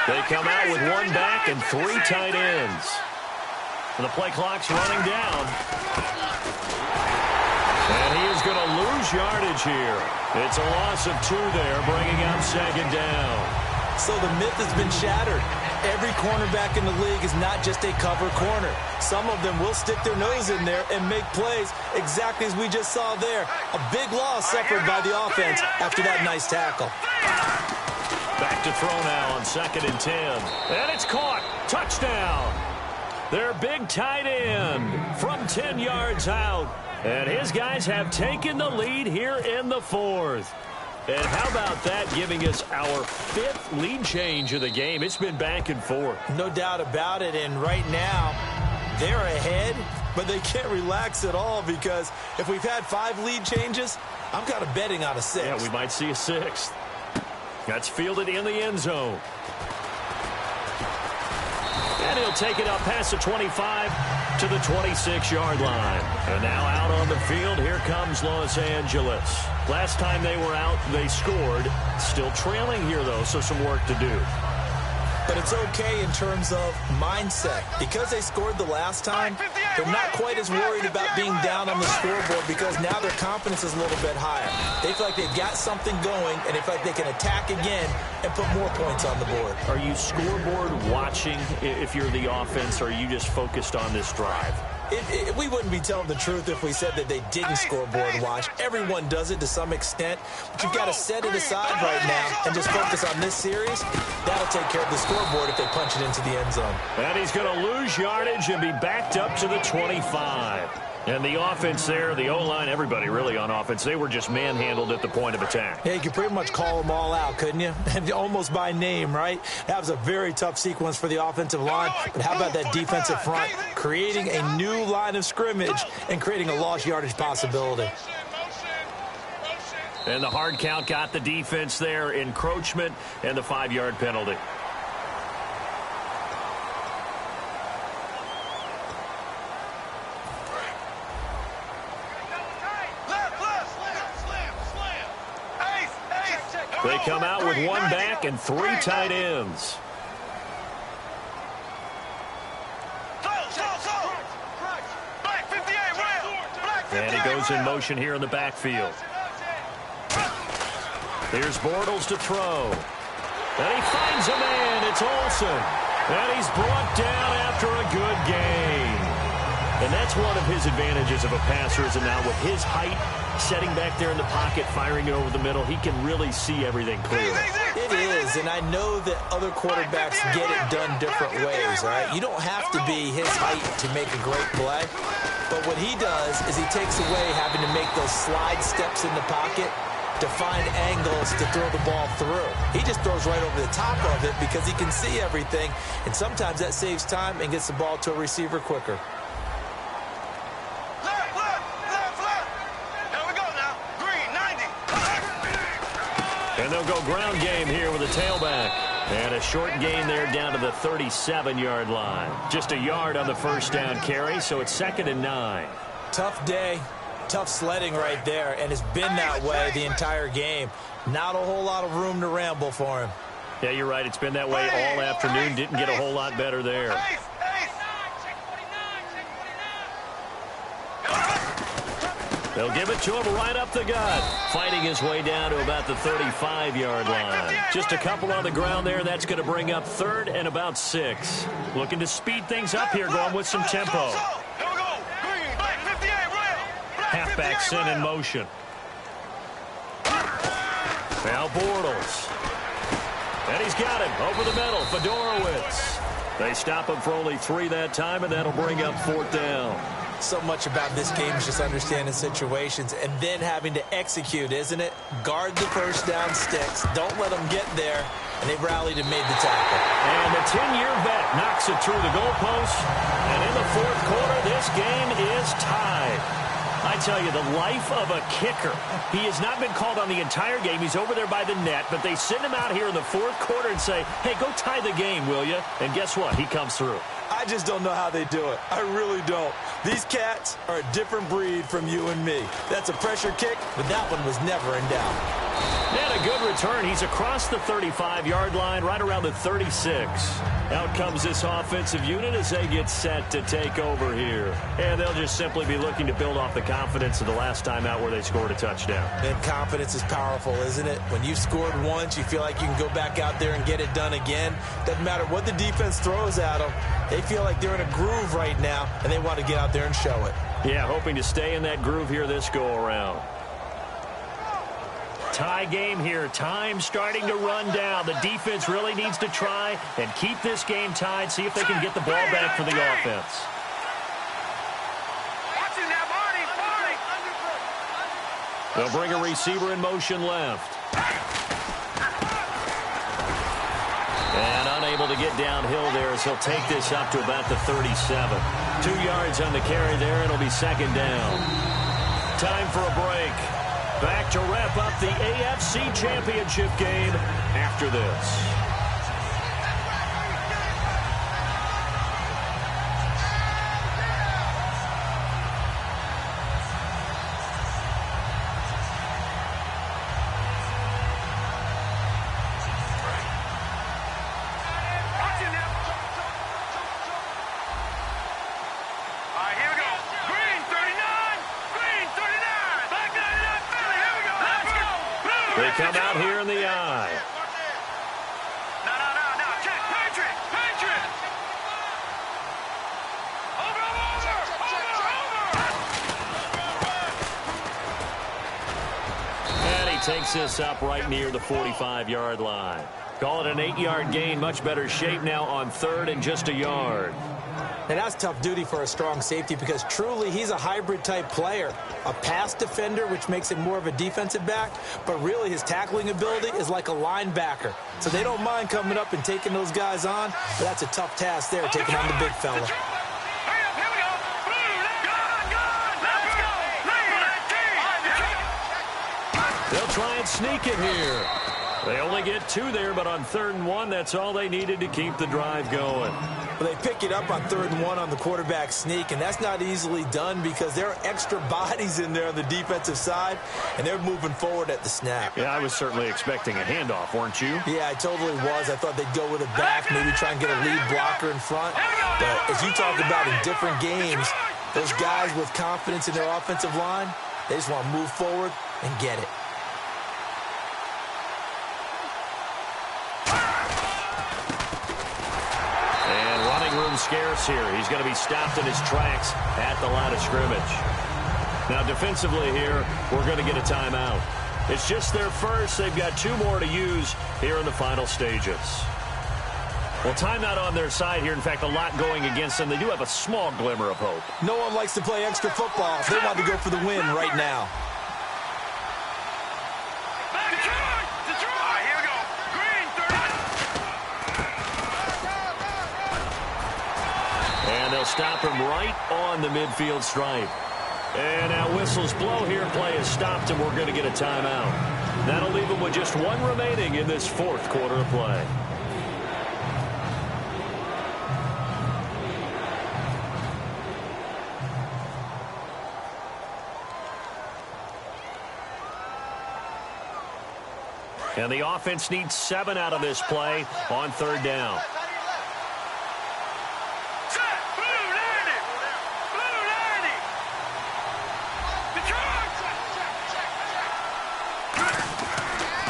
They come out with one back and 3 tight ends. And the play clock's running down. And he is going to lose yardage here. It's a loss of 2 there, bringing up second down. So the myth has been shattered. Every cornerback in the league is not just a cover corner. Some of them will stick their nose in there and make plays exactly as we just saw there. A big loss suffered by the offense after that nice tackle. Back to throw now on 2nd and 10. And it's caught. Touchdown. Their big tight end from 10 yards out. And his guys have taken the lead here in the 4th. And how about that, giving us our 5th lead change of the game? It's been back and forth. No doubt about it. And right now, they're ahead, but they can't relax at all because if we've had 5 lead changes, I'm kind of betting on a 6th. Yeah, we might see a 6th. That's fielded in the end zone. And he'll take it up past the 25 to the 26-yard line. And now out on the field, here comes Los Angeles. Last time they were out, they scored. Still trailing here, though, so some work to do. But it's okay in terms of mindset. Because they scored the last time, they're not quite as worried about being down on the scoreboard because now their confidence is a little bit higher. They feel like they've got something going, and they feel like they can attack again and put more points on the board. Are you scoreboard watching if you're the offense, or are you just focused on this drive? We wouldn't be telling the truth if we said that they didn't scoreboard watch. Everyone does it to some extent, but you've got to set it aside right now and just focus on this series. That'll take care of the scoreboard if they punch it into the end zone. And he's going to lose yardage and be backed up to the 25. And the offense there, the O-line, everybody really on offense, they were just manhandled at the point of attack. Yeah, you could pretty much call them all out, couldn't you? And almost by name, right? That was a very tough sequence for the offensive line. But how about that defensive front creating a new line of scrimmage and creating a lost yardage possibility? And the hard count got the defense there, encroachment, and the 5-yard penalty. They come out with one back and 3 tight ends. And he goes in motion here in the backfield. Here's Bortles to throw. And he finds a man. It's Olsen. And he's brought down after a good gain. And that's one of his advantages of a passer, is now with his height, setting back there in the pocket, firing it over the middle, he can really see everything clearly. It is, and I know that other quarterbacks get it done different ways, all right? You don't have to be his height to make a great play, but what he does is he takes away having to make those slide steps in the pocket to find angles to throw the ball through. He just throws right over the top of it because he can see everything, and sometimes that saves time and gets the ball to a receiver quicker. And they'll go ground game here with a tailback. And a short gain there down to the 37-yard line. Just a yard on the first down carry, so it's 2nd and 9. Tough day, tough sledding right there, and it's been that way the entire game. Not a whole lot of room to ramble for him. Yeah, you're right. It's been that way all afternoon. Didn't get a whole lot better there. They'll give it to him right up the gut. Fighting his way down to about the 35-yard line. Just a couple on the ground there. That's going to bring up 3rd and about 6. Looking to speed things up here, going with some tempo. Halfback sent in motion. Now Bortles. And he's got him over the middle. Fedorowicz. They stop him for only 3 that time, and that'll bring up 4th down. So much about this game is just understanding situations and then having to execute, isn't it? Guard the first down sticks. Don't let them get there. And they rallied and made the tackle. And the 10-year vet knocks it through the goalpost. And in the 4th quarter, this game is tied. I tell you, the life of a kicker. He has not been called on the entire game. He's over there by the net, but they send him out here in the 4th quarter and say, hey, go tie the game, will you? And guess what? He comes through. I just don't know how they do it. I really don't. These cats are a different breed from you and me. That's a pressure kick, but that one was never in doubt. And a good return. He's across the 35-yard line, right around the 36. Out comes this offensive unit as they get set to take over here. And they'll just simply be looking to build off the confidence of the last time out where they scored a touchdown. And confidence is powerful, isn't it? When you've scored once, you feel like you can go back out there and get it done again. Doesn't matter what the defense throws at them. They feel like they're in a groove right now, and they want to get out there and show it. Yeah, hoping to stay in that groove here this go-around. Tie game here. Time starting to run down. The defense really needs to try and keep this game tied, see if they can get the ball back for the offense. They'll bring a receiver in motion left. And unable to get downhill there as he'll take this up to about the 37. 2 yards on the carry there. It'll be 2nd down. Time for a break. Back to wrap up the AFC Championship game after this. They come out here in the eye. No, check. Patriot. Over. And he takes this up right near the 45-yard line. Call it an 8-yard gain. Much better shape now on 3rd and just a yard. And that's tough duty for a strong safety because truly he's a hybrid-type player. A pass defender, which makes him more of a defensive back, but really his tackling ability is like a linebacker. So they don't mind coming up and taking those guys on, but that's a tough task there, taking on the big fella. They'll try and sneak it here. They only get 2 there, but on 3rd and 1, that's all they needed to keep the drive going. Well, they pick it up on 3rd and 1 on the quarterback sneak, and that's not easily done because there are extra bodies in there on the defensive side, and they're moving forward at the snap. Yeah, I was certainly expecting a handoff, weren't you? Yeah, I totally was. I thought they'd go with it back, maybe try and get a lead blocker in front. But as you talk about in different games, those guys with confidence in their offensive line, they just want to move forward and get it. Scarce here. He's going to be stopped in his tracks at the line of scrimmage. Now defensively here, we're going to get a timeout. It's just their first. They've got 2 more to use here in the final stages. Well, timeout on their side here. In fact, a lot going against them. They do have a small glimmer of hope. No one likes to play extra football. They want to go for the win right now. And they'll stop him right on the midfield stripe. And now whistles blow here. Play is stopped, and we're going to get a timeout. That'll leave him with just 1 remaining in this 4th quarter of play. And the offense needs 7 out of this play on 3rd down.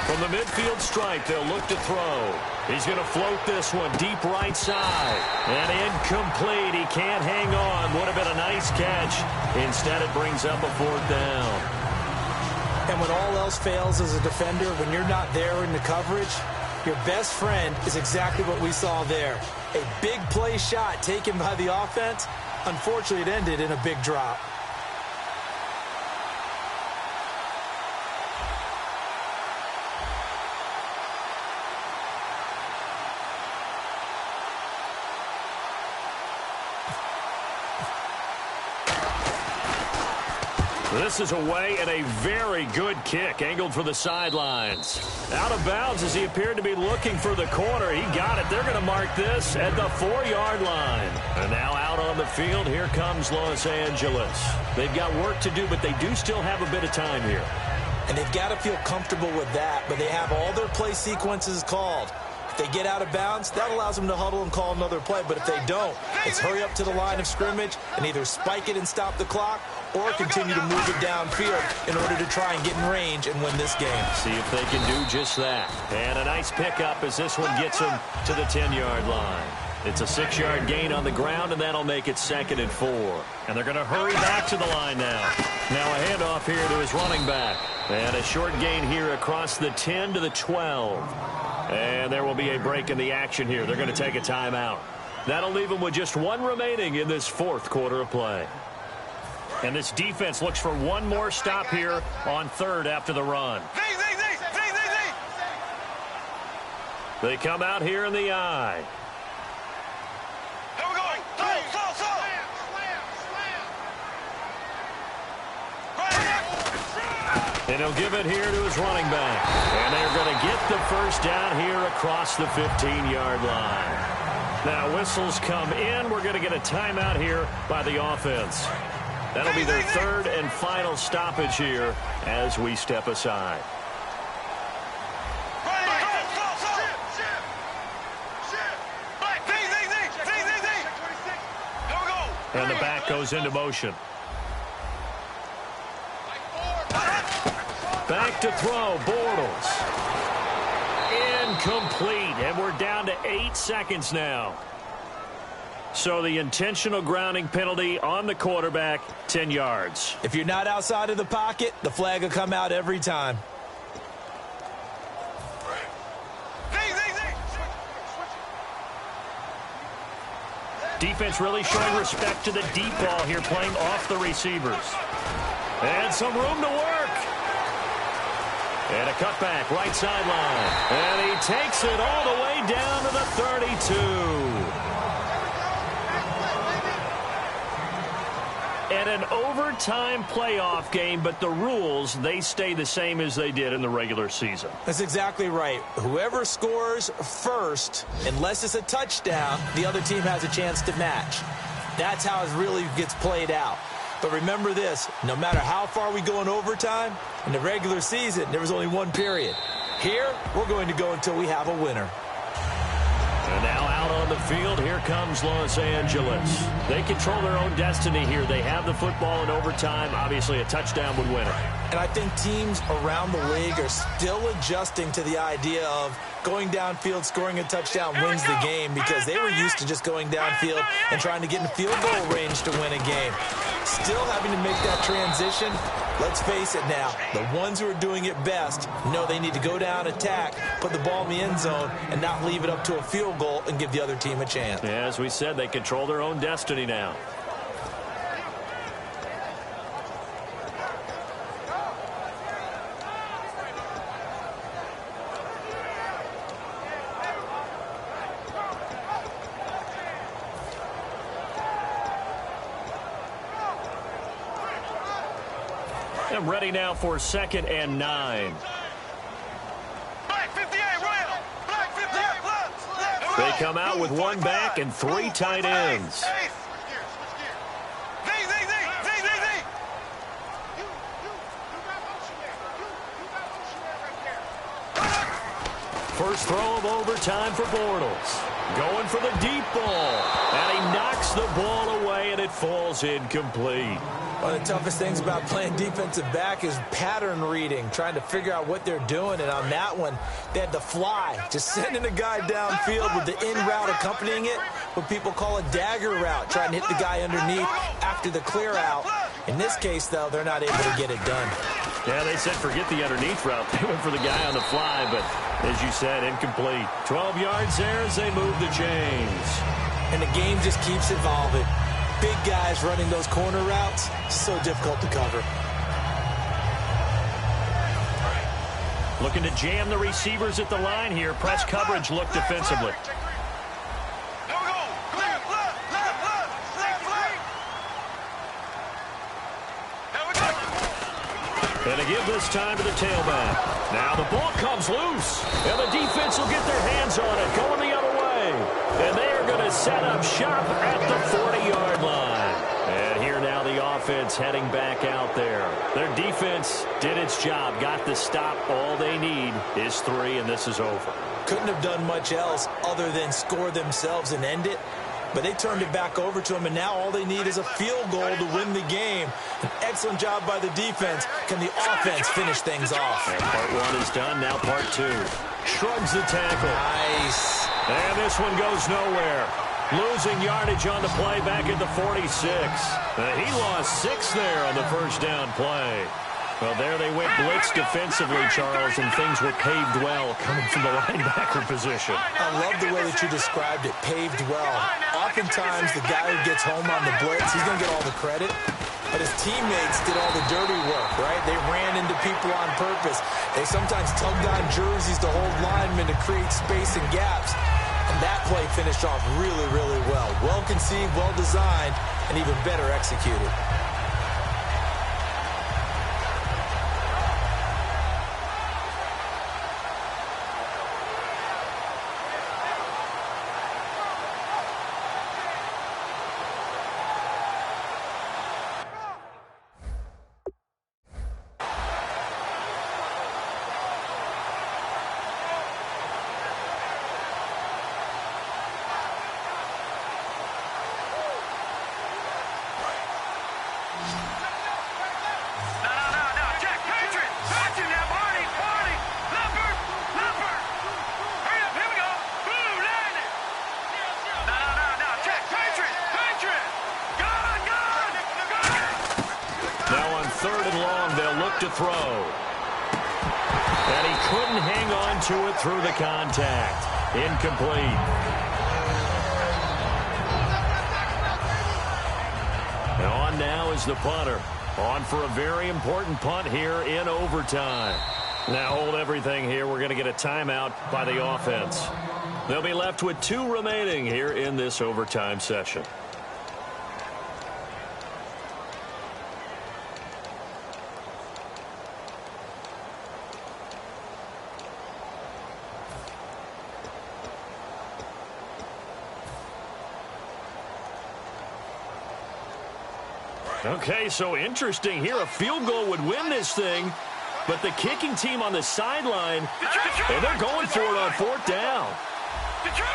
From the midfield stripe, they'll look to throw. He's going to float this one deep right side. And incomplete. He can't hang on. Would have been a nice catch. Instead, it brings up a 4th down. And when all else fails as a defender, when you're not there in the coverage, your best friend is exactly what we saw there. A big play shot taken by the offense. Unfortunately, it ended in a big drop. This is away and a very good kick angled for the sidelines. Out of bounds as he appeared to be looking for the corner. He got it. They're going to mark this at the 4-yard line. And now out on the field, here comes Los Angeles. They've got work to do, but they do still have a bit of time here. And they've got to feel comfortable with that, but they have all their play sequences called. If they get out of bounds, that allows them to huddle and call another play. But if they don't, it's hurry up to the line of scrimmage and either spike it and stop the clock or continue to move it downfield in order to try and get in range and win this game. See if they can do just that. And a nice pickup as this one gets them to the 10-yard line. It's a 6-yard gain on the ground, and that'll make it 2nd and 4. And they're going to hurry back to the line now. Now a handoff here to his running back. And a short gain here across the 10 to the 12. And there will be a break in the action here. They're going to take a timeout. That'll leave them with just one remaining in this 4th quarter of play. And this defense looks for one more stop here on 3rd after the run. They come out here in the eye. Here we go. Slow. And he'll give it here to his running back. And they're going to get the first down here across the 15-yard line. Now whistles come in. We're going to get a timeout here by the offense. That'll be their 3rd and final stoppage here as we step aside. And the back goes into motion. Back to throw, Bortles. Incomplete, and we're down to 8 seconds now. So the intentional grounding penalty on the quarterback, 10 yards. If you're not outside of the pocket, the flag will come out every time. Defense really showing respect to the deep ball here, playing off the receivers. And some room to work. And a cutback, right sideline. And he takes it all the way down to the 32. And an overtime playoff game, but the rules, they stay the same as they did in the regular season. That's exactly right. Whoever scores first, unless it's a touchdown, the other team has a chance to match. That's how it really gets played out. But remember this, no matter how far we go in overtime, in the regular season, there was only one period. Here, we're going to go until we have a winner. And now out on the field, here comes Los Angeles. They control their own destiny here. They have the football in overtime. Obviously, a touchdown would win it. And I think teams around the league are still adjusting to the idea of going downfield, scoring a touchdown wins the game, because they were used to just going downfield and trying to get in field goal range to win a game. Still having to make that transition. Let's face it now, the ones who are doing it best know they need to go down, attack, put the ball in the end zone, and not leave it up to a field goal and give the other team a chance. Yeah, as we said, they control their own destiny now. And ready now for 2nd and 9. Black 58, right. Black 58, left. They come out with one back and 3 tight ends. First throw of overtime for Bortles. Going for the deep ball. And he knocks the ball away, and it falls incomplete. One of the toughest things about playing defensive back is pattern reading, trying to figure out what they're doing. And on that one, they had the fly, just sending a guy downfield with the in route accompanying it, what people call a dagger route, trying to hit the guy underneath after the clear out. In this case, though, they're not able to get it done. Yeah, they said forget the underneath route. They went for the guy on the fly, but as you said, incomplete. 12 yards there as they move the chains. And the game just keeps evolving. Big guys running those corner routes, so difficult to cover. Looking to jam the receivers at the line here. Press coverage look defensively. And to give this time to the tailback. Now the ball comes loose. And the defense will get their hands on it, going the other way. And they are going to set up shop at the 40-yard line. And here now the offense heading back out there. Their defense did its job, got the stop. All they need is 3, and this is over. Couldn't have done much else other than score themselves and end it. But they turned it back over to them, and now all they need is a field goal to win the game. An excellent job by the defense. Can the offense finish things off? And part 1 is done, now part 2. Shrugs the tackle. Nice. And this one goes nowhere. Losing yardage on the play back at the 46. He lost 6 there on the first down play. Well, there they went blitz defensively, Charles, and things were paved well coming from the linebacker position. I love the way that you described it, paved well. Oftentimes, the guy who gets home on the blitz, he's going to get all the credit. But his teammates did all the dirty work, right? They ran into people on purpose. They sometimes tugged on jerseys to hold linemen to create space and gaps. And that play finished off really, really well. Well conceived, well designed, and even better executed. To throw. And he couldn't hang on to it through the contact. Incomplete. And on now is the punter. On for a very important punt here in overtime. Now hold everything here. We're going to get a timeout by the offense. They'll be left with 2 remaining here in this overtime session. Okay, so interesting here. A field goal would win this thing, but the kicking team on the sideline, and they're going for it on 4th down. Detroit!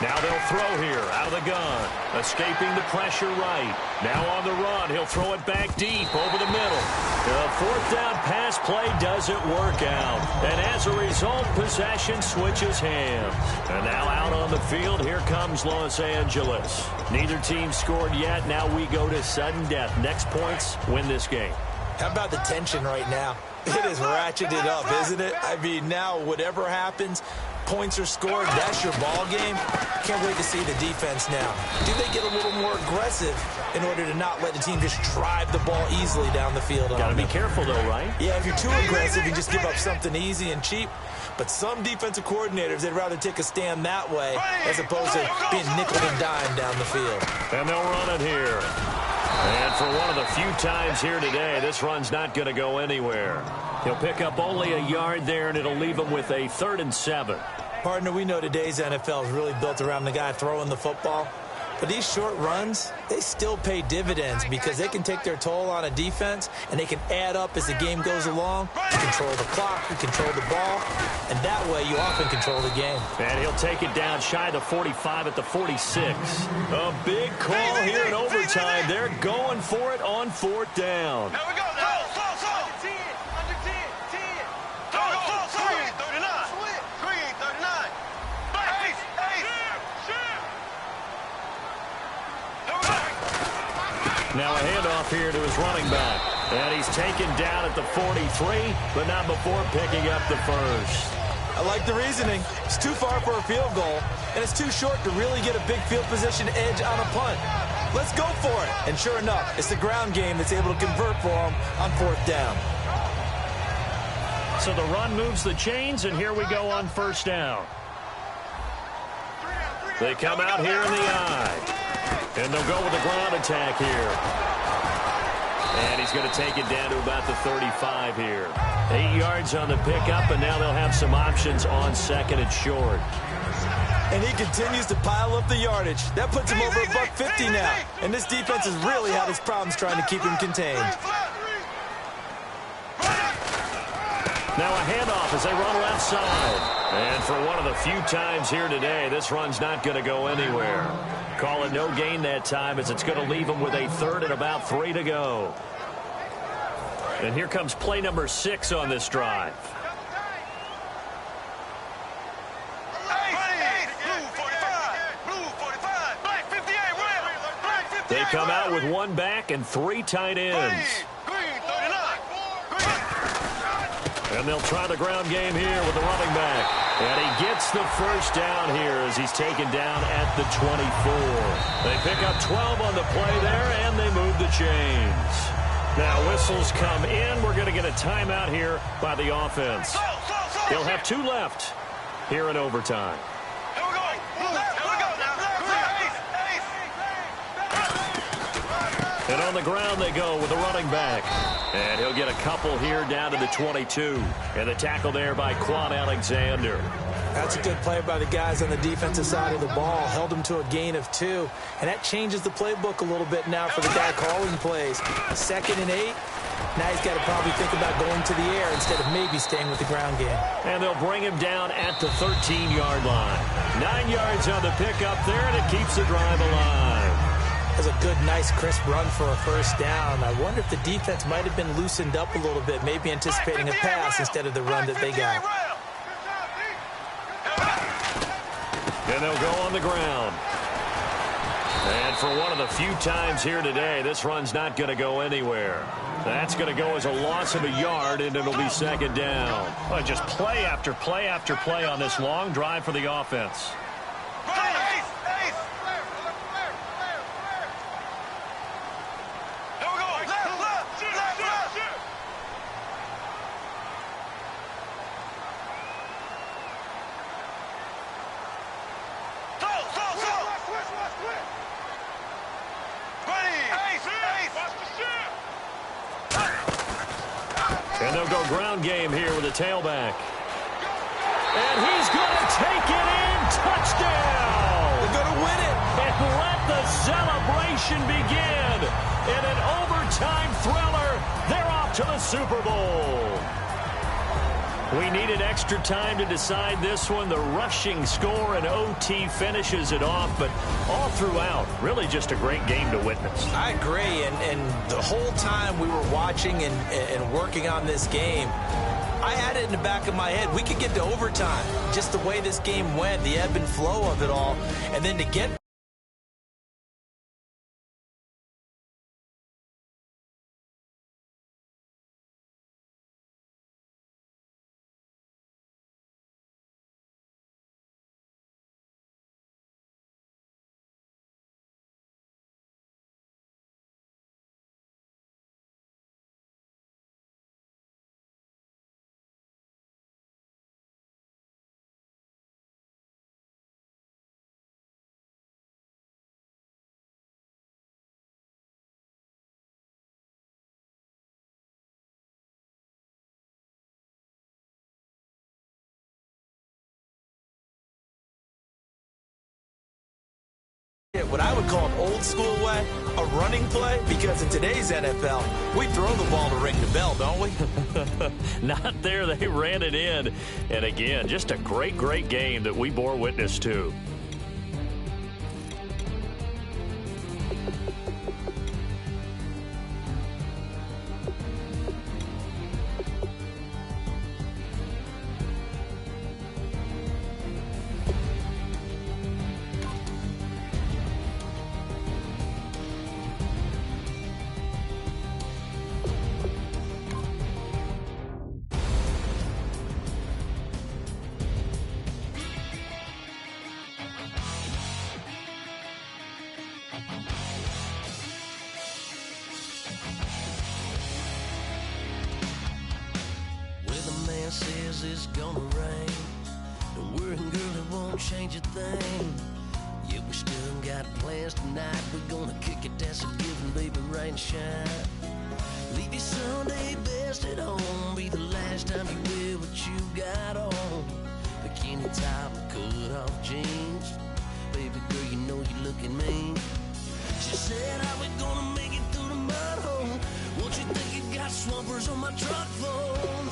Now they'll throw here out of the gun. Escaping the pressure right. Now on the run. He'll throw it back deep over the middle. The 4th down pass play doesn't work out. And as a result, possession switches hands. And now out on the field, here comes Los Angeles. Neither team scored yet. Now we go to sudden death. Next points win this game. How about the tension right now? It is ratcheted up, isn't it? I mean, now whatever happens, points are scored, that's your ball game. Can't wait to see the defense now. Do they get a little more aggressive in order to not let the team just drive the ball easily down the field? Got to be careful, though, right? Yeah, if you're too aggressive, you just give up something easy and cheap. But some defensive coordinators, they'd rather take a stand that way as opposed to being nickel and dime down the field. And they'll run it here. And for one of the few times here today, this run's not going to go anywhere. He'll pick up only a yard there, and it'll leave him with a 3rd and 7. Partner, we know today's NFL is really built around the guy throwing the football. But these short runs, they still pay dividends because they can take their toll on a defense, and they can add up as the game goes along. You control the clock, you control the ball, and that way you often control the game. And he'll take it down shy of the 45 at the 46. A big call here in overtime. They're going for it on 4th down. Here we go now. Slow. 10. Under 10. 10. Slow. Green 39. Green 39. Ace. Now a handoff here to his running back. And he's taken down at the 43, but not before picking up the first. I like the reasoning. It's too far for a field goal, and it's too short to really get a big field position edge on a punt. Let's go for it. And sure enough, it's the ground game that's able to convert for him on 4th down. So the run moves the chains, and here we go on 1st down. They come out here in the eye. And they'll go with the ground attack here. And he's going to take it down to about the 35 here. 8 yards on the pickup, and now they'll have some options on 2nd and short. And he continues to pile up the yardage. That puts him over $150 now. And this defense has really had its problems trying to keep him contained. Now a handoff as they run left side. And for one of the few times here today, this run's not going to go anywhere. Call it no gain that time as it's going to leave them with a 3rd and about 3 to go. And here comes play number 6 on this drive. They come out with 1 back and 3 tight ends. And they'll try the ground game here with the running back. And he gets the first down here as he's taken down at the 24. They pick up 12 on the play there, and they move the chains. Now whistles come in. We're going to get a timeout here by the offense. They'll have 2 left here in overtime. And on the ground they go with the running back. And he'll get a couple here down to the 22. And the tackle there by Quan Alexander. That's a good play by the guys on the defensive side of the ball. Held him to a gain of 2. And that changes the playbook a little bit now for the guy calling plays. 2nd and 8. Now he's got to probably think about going to the air instead of maybe staying with the ground game. And they'll bring him down at the 13-yard line. 9 yards on the pickup there, and it keeps the drive alive. That's a good, nice, crisp run for a first down. I wonder if the defense might have been loosened up a little bit, maybe anticipating a pass instead of the run that they got. And they'll go on the ground. And for one of the few times here today, this run's not going to go anywhere. That's going to go as a loss of a yard, and it'll be 2nd down. Well, just play after play after play on this long drive for the offense. And they'll go ground game here with a tailback. And he's going to take it in. Touchdown! They're going to win it. And let the celebration begin. In an overtime thriller, they're off to the Super Bowl. We needed extra time to decide this one. The rushing score and OT finishes it off, but all throughout, really just a great game to witness. I agree, and the whole time we were watching and working on this game, I had it in the back of my head. We could get to overtime. Just the way this game went, the ebb and flow of it all, and then to get what I would call an old school way, a running play, because in today's NFL, we throw the ball to ring the bell, don't we? Not there. They ran it in. And again, just a great, great game that we bore witness to. Says it's gonna rain. Don't worry, girl, it won't change a thing. Yeah, we still got plans tonight. We're gonna kick it, that's a given, baby, rain and shine. Leave your Sunday best at home. Be the last time you wear what you got on. Bikini top and cut off jeans. Baby girl, you know you looking mean. She said, how we gonna make it through the mud hole? Won't you think you got swampers on my truck phone?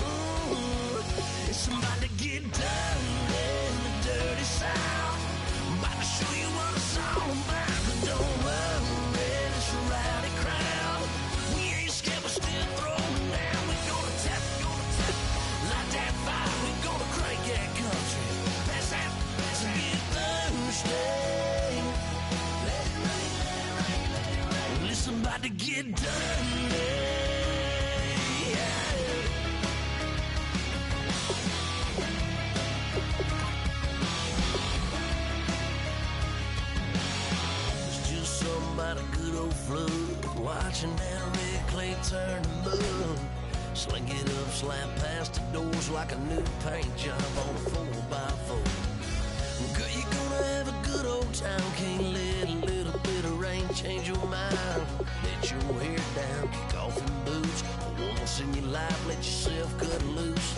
It's somebody get dirty in the dirty South. I'm about to show you what it's all about. But don't worry, it's a rowdy crowd. We ain't scared, we're still throwing down. We're gonna tap, light that fire. We're gonna crank that country. Pass that, get Thursday. Let it rain, let it rain, let it rain. Well, it's somebody to get dirty. About a good old flood, watching down red clay turn to mud. Sling it up, slap past the doors like a new paint job on a 4x4. Girl, you're gonna have a good old time. Can't let a little bit of rain change your mind. Let your hair down, kick off in boots. Once in your life, let yourself cut loose.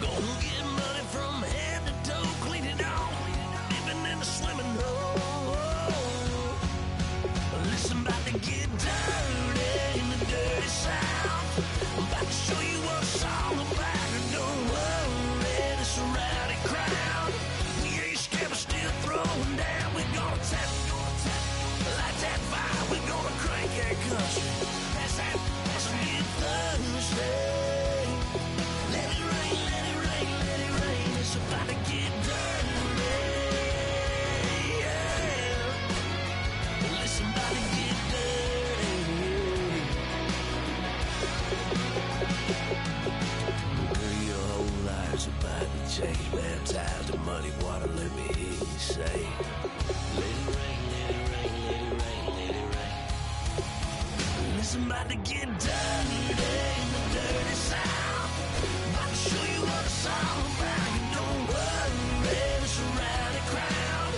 Gonna get money from head to toe, clean it off, living in the swimming hole. Listen, about to get dirty in the dirty South. I'm about to show you what it's all about. And don't worry, it's a rowdy crowd. We ain't scared, we're still throwing down. We're gonna tap, light that fire. We're gonna crank that country. That's get Thursday. Let it rain, let it rain, let it rain. It's about to get dirty. Somebody get dirty. Girl, your whole life's about to change. Baptized in muddy water, let me hear you say, let it rain, let it rain, let it rain, let it rain. Listen, about to get dirty in the dirty South. About to show you what it's all about. You don't worry, it's a rowdy crowd.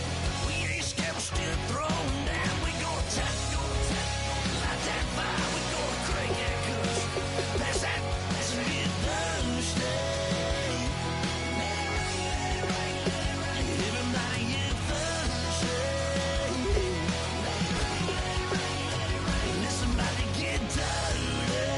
We ain't scared, we're still throwing down. Tap, light that fire, we're gonna crank that country. Pass that, get Thursday. Let it rain, let it rain, let it rain. Everybody get Thursday. Let it rain, let it rain, let it rain. Let somebody get dirty.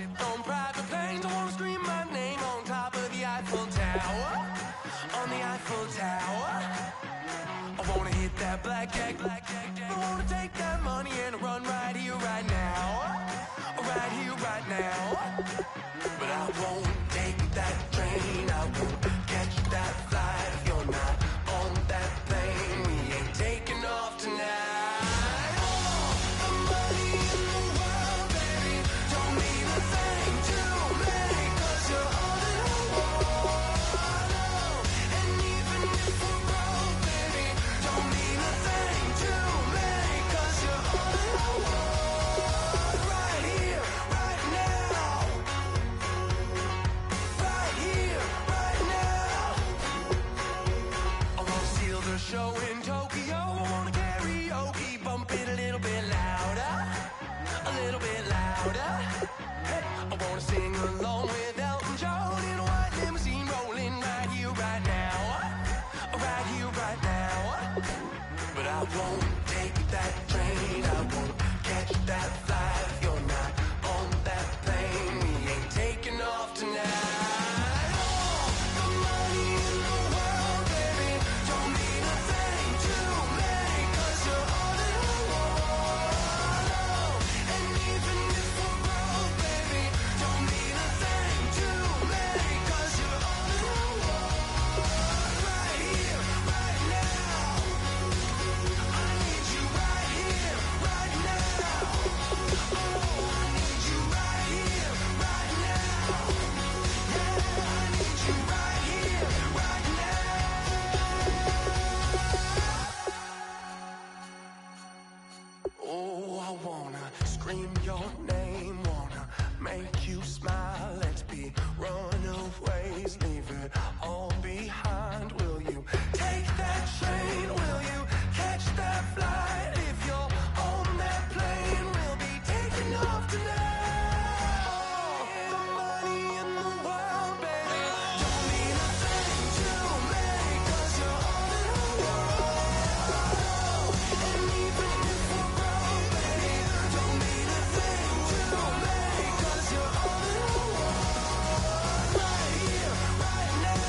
On private planes, I wanna scream my name on top of the Eiffel Tower. On the Eiffel Tower. I wanna hit that blackjack. I wanna take that money and run right here, right now. Right here, right now. But I won't take that train. I won't catch that flight. If you're not on that plane, we ain't taking off tonight. Show in Tokyo, I wanna karaoke, bump it a little bit louder, a little bit louder. Hey, I wanna sing along with Elton John in a white limousine, rolling right here, right now, right here, right now. But I won't take that train, I won't catch that flight. If you're not on that plane, we ain't taking off tonight. Scream your name, wanna make you smile. Let's be runaways, leave it all behind. Will you take that train? Will you catch that flight? If you're on that plane, we'll be taking off tonight. The money in the world, baby, don't mean a thing to me, 'cause you're all in the world. And even if we're broke, baby, don't mean a thing to me, 'cause you're all in the world. Right here, right now.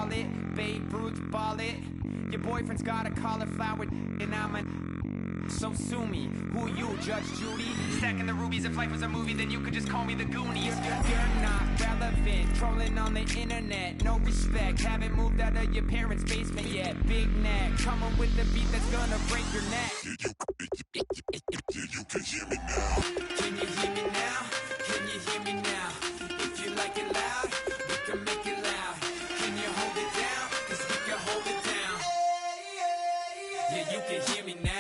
call it. Babe Ruth ball it. Your boyfriend's got a cauliflower and I'm a... So sue me. Who you, Judge Judy? Stacking the rubies. If life was a movie, then you could just call me the Goonies. You're not relevant. Trolling on the internet. No respect. Haven't moved out of your parents' basement yet. Big neck. Coming with the beat that's gonna break your neck. You can hear me now. Can you hear me now? Can you hear me now? If you like it loud, we can make it loud. Can you hold it down? 'Cause we can hold it down. Yeah, you can hear me now.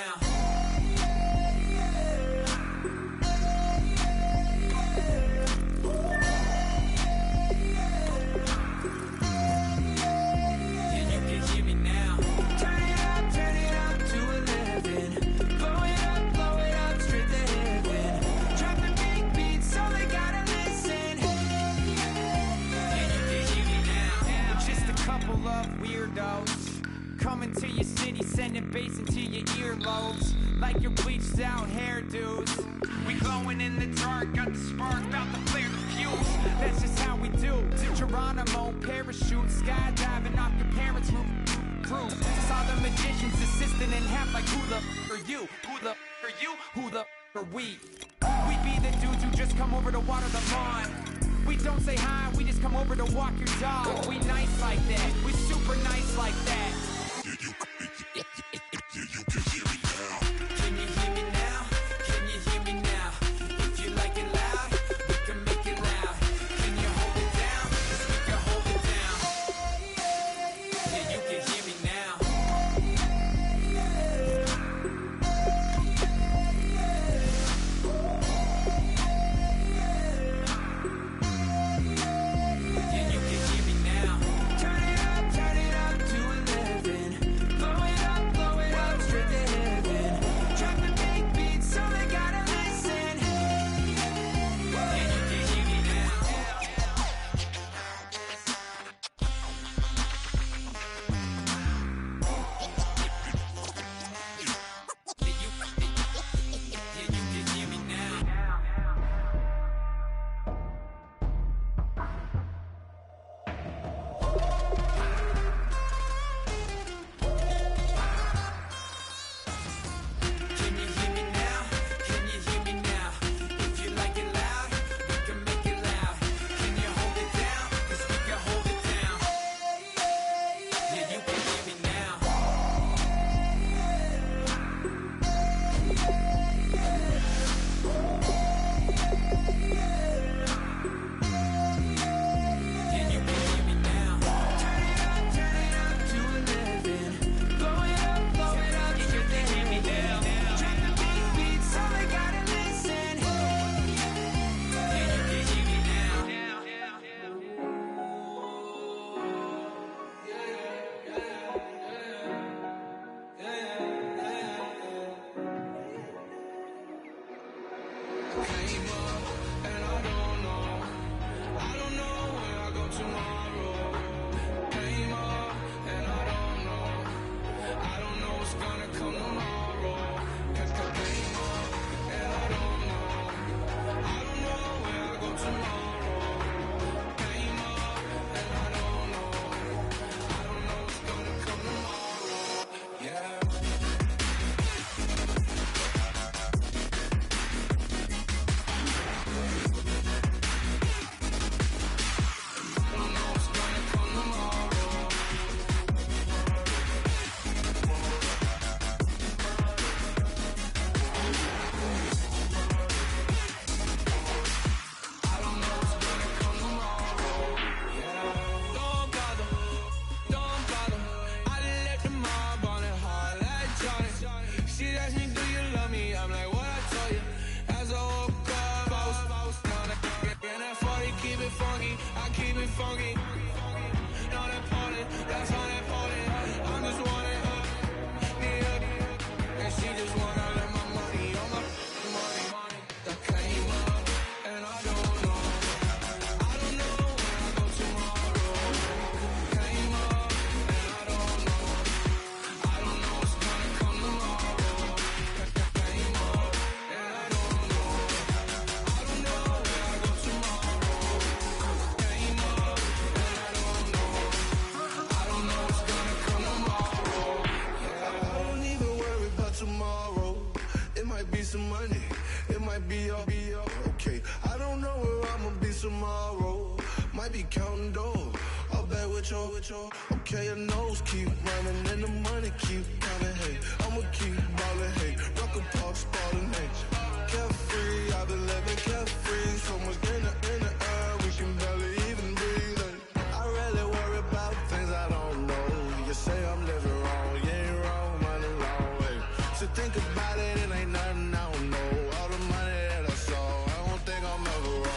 Coming to your city, sending bass into your earlobes. Like your bleached out hairdos. We glowing in the dark, got the spark, about to flare the fuse. That's just how we do. To Geronimo, parachute, skydiving off your parents' roof. Saw the magician's assistant in half like who the are you? Who the are you? Who the are we? We be the dudes who just come over to water the lawn. We don't say hi, we just come over to walk your dog. We nice like that, we super nice like that. You can hear me now. Can you hear me now? Can you hear me now? If you like it loud, we can make it loud. Can you hold it down? 'Cause we can hold it down. Yeah, you can hear me now. Yeah, you can hear me now. Turn it up to 11. Blow it up straight to heaven. Drop the big beat so they gotta listen. Yeah, you can hear me now. Yeah, you can hear me now. Can you hear me now? Can you hear me now? If you like it loud, we can make it loud. Can you hold it down? 'Cause we can hold it down. Yeah, you can hear me now. Yeah, you can hear me now. Turn it up to 11. Blow it up straight to heaven. Drop the big beat so they gotta listen. Yeah, you can hear me now. Came up and I don't know where I go tomorrow. Came up and I don't know what's gonna come tomorrow. Came up and I don't know where I go tomorrow. Came up and I don't know what's gonna come tomorrow. Yeah. might be counting dough. All back with your, okay, your nose keep running and the money keep coming, hey. I'ma keep ballin', hey. Rock a park, spallin', hey. Carefree, I've been living carefree. So much in the air, we can barely even breathe, hey. I really worry about things I don't know. You say I'm living wrong, you ain't wrong, money long, hey. So think about it, it ain't nothing I don't know. All the money that I saw, I don't think I'm ever wrong.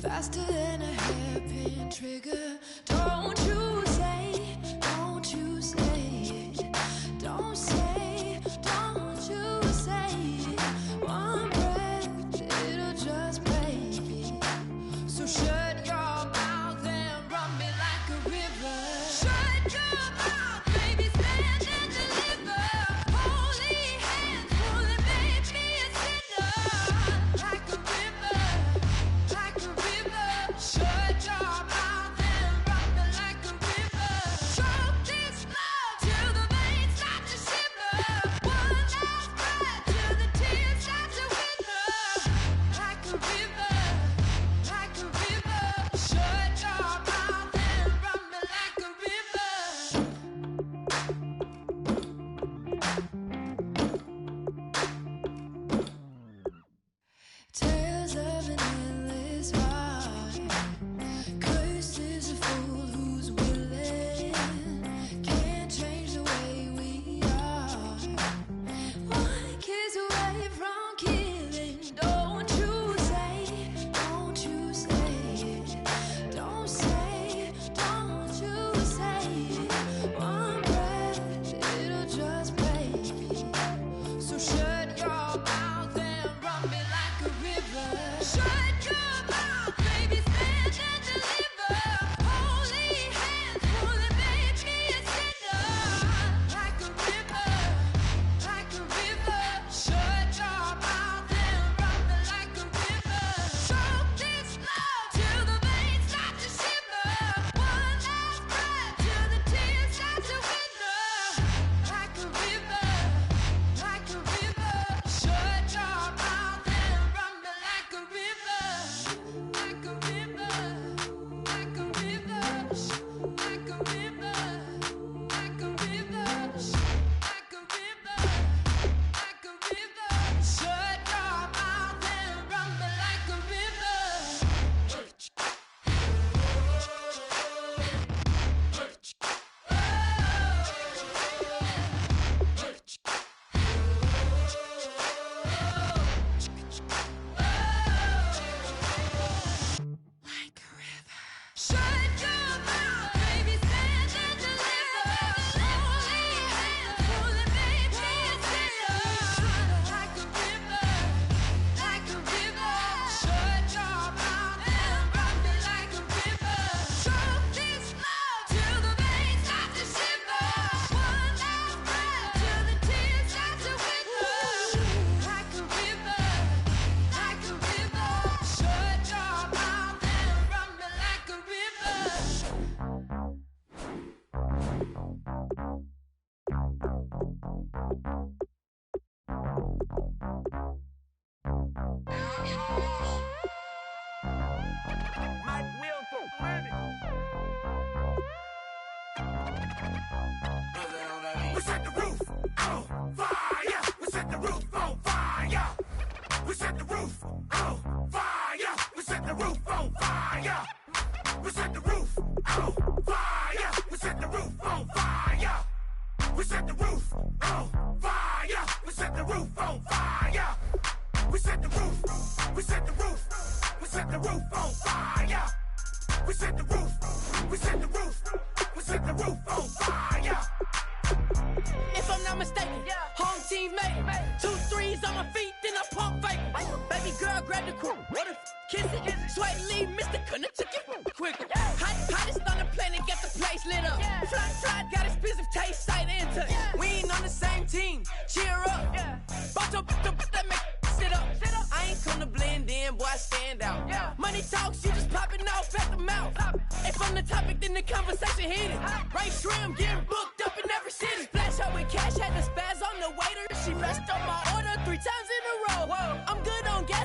Faster than a hairpin trigger. Don't you say, don't you say it. Don't say, don't you say it. One breath, it'll just break it. So shut your mouth and run me like a river. Shut your mouth, baby, stand and deliver. Holy hands, pulling, make me a sinner. Like a river, like a river. Shut your mouth and run me like a river. Choke this love till the veins start to shiver. One last breath till the tears start to wither. Like a river, like a river. Shut your mouth and run me like a river. Tales of an endless ride. Cursed is a fool who's willing. Can't change the way we are. One kiss away from killing. Don't you say, don't you say it. Don't say, don't you say it. One breath, it'll just break it. So shut your mouth and run me like a river. Shut your mouth, We set the roof on fire. We set the roof on fire. We set the roof on fire. We set the roof on fire. We set the roof on fire. We set the roof on fire. We set the roof on fire. We set the roof on fire. We set the roof. We set the roof. We set the roof on fire. We set the roof. We set the roof. We set the roof on fire. If I'm not mistaken, home team made it. 2 threes on my feet, then I pump fake. Baby girl, grab the crew. What if kiss it? Sweat leave, Mr. Couldn't took it quicker. Hottest on the planet, get the place lit up. Fly, got expensive taste, sight and touch. We ain't on the same team. Cheer up. Bunch of that make sit up. I ain't come to blend in, boy, I stand out. Money talks, you just popping off at the mouth. If I'm the topic, then the conversation heated. Right shrimp getting booked up in every city. Splash her with cash, had the spaz on the waiter. She messed up my order 3 times in a row. I'm good on gas.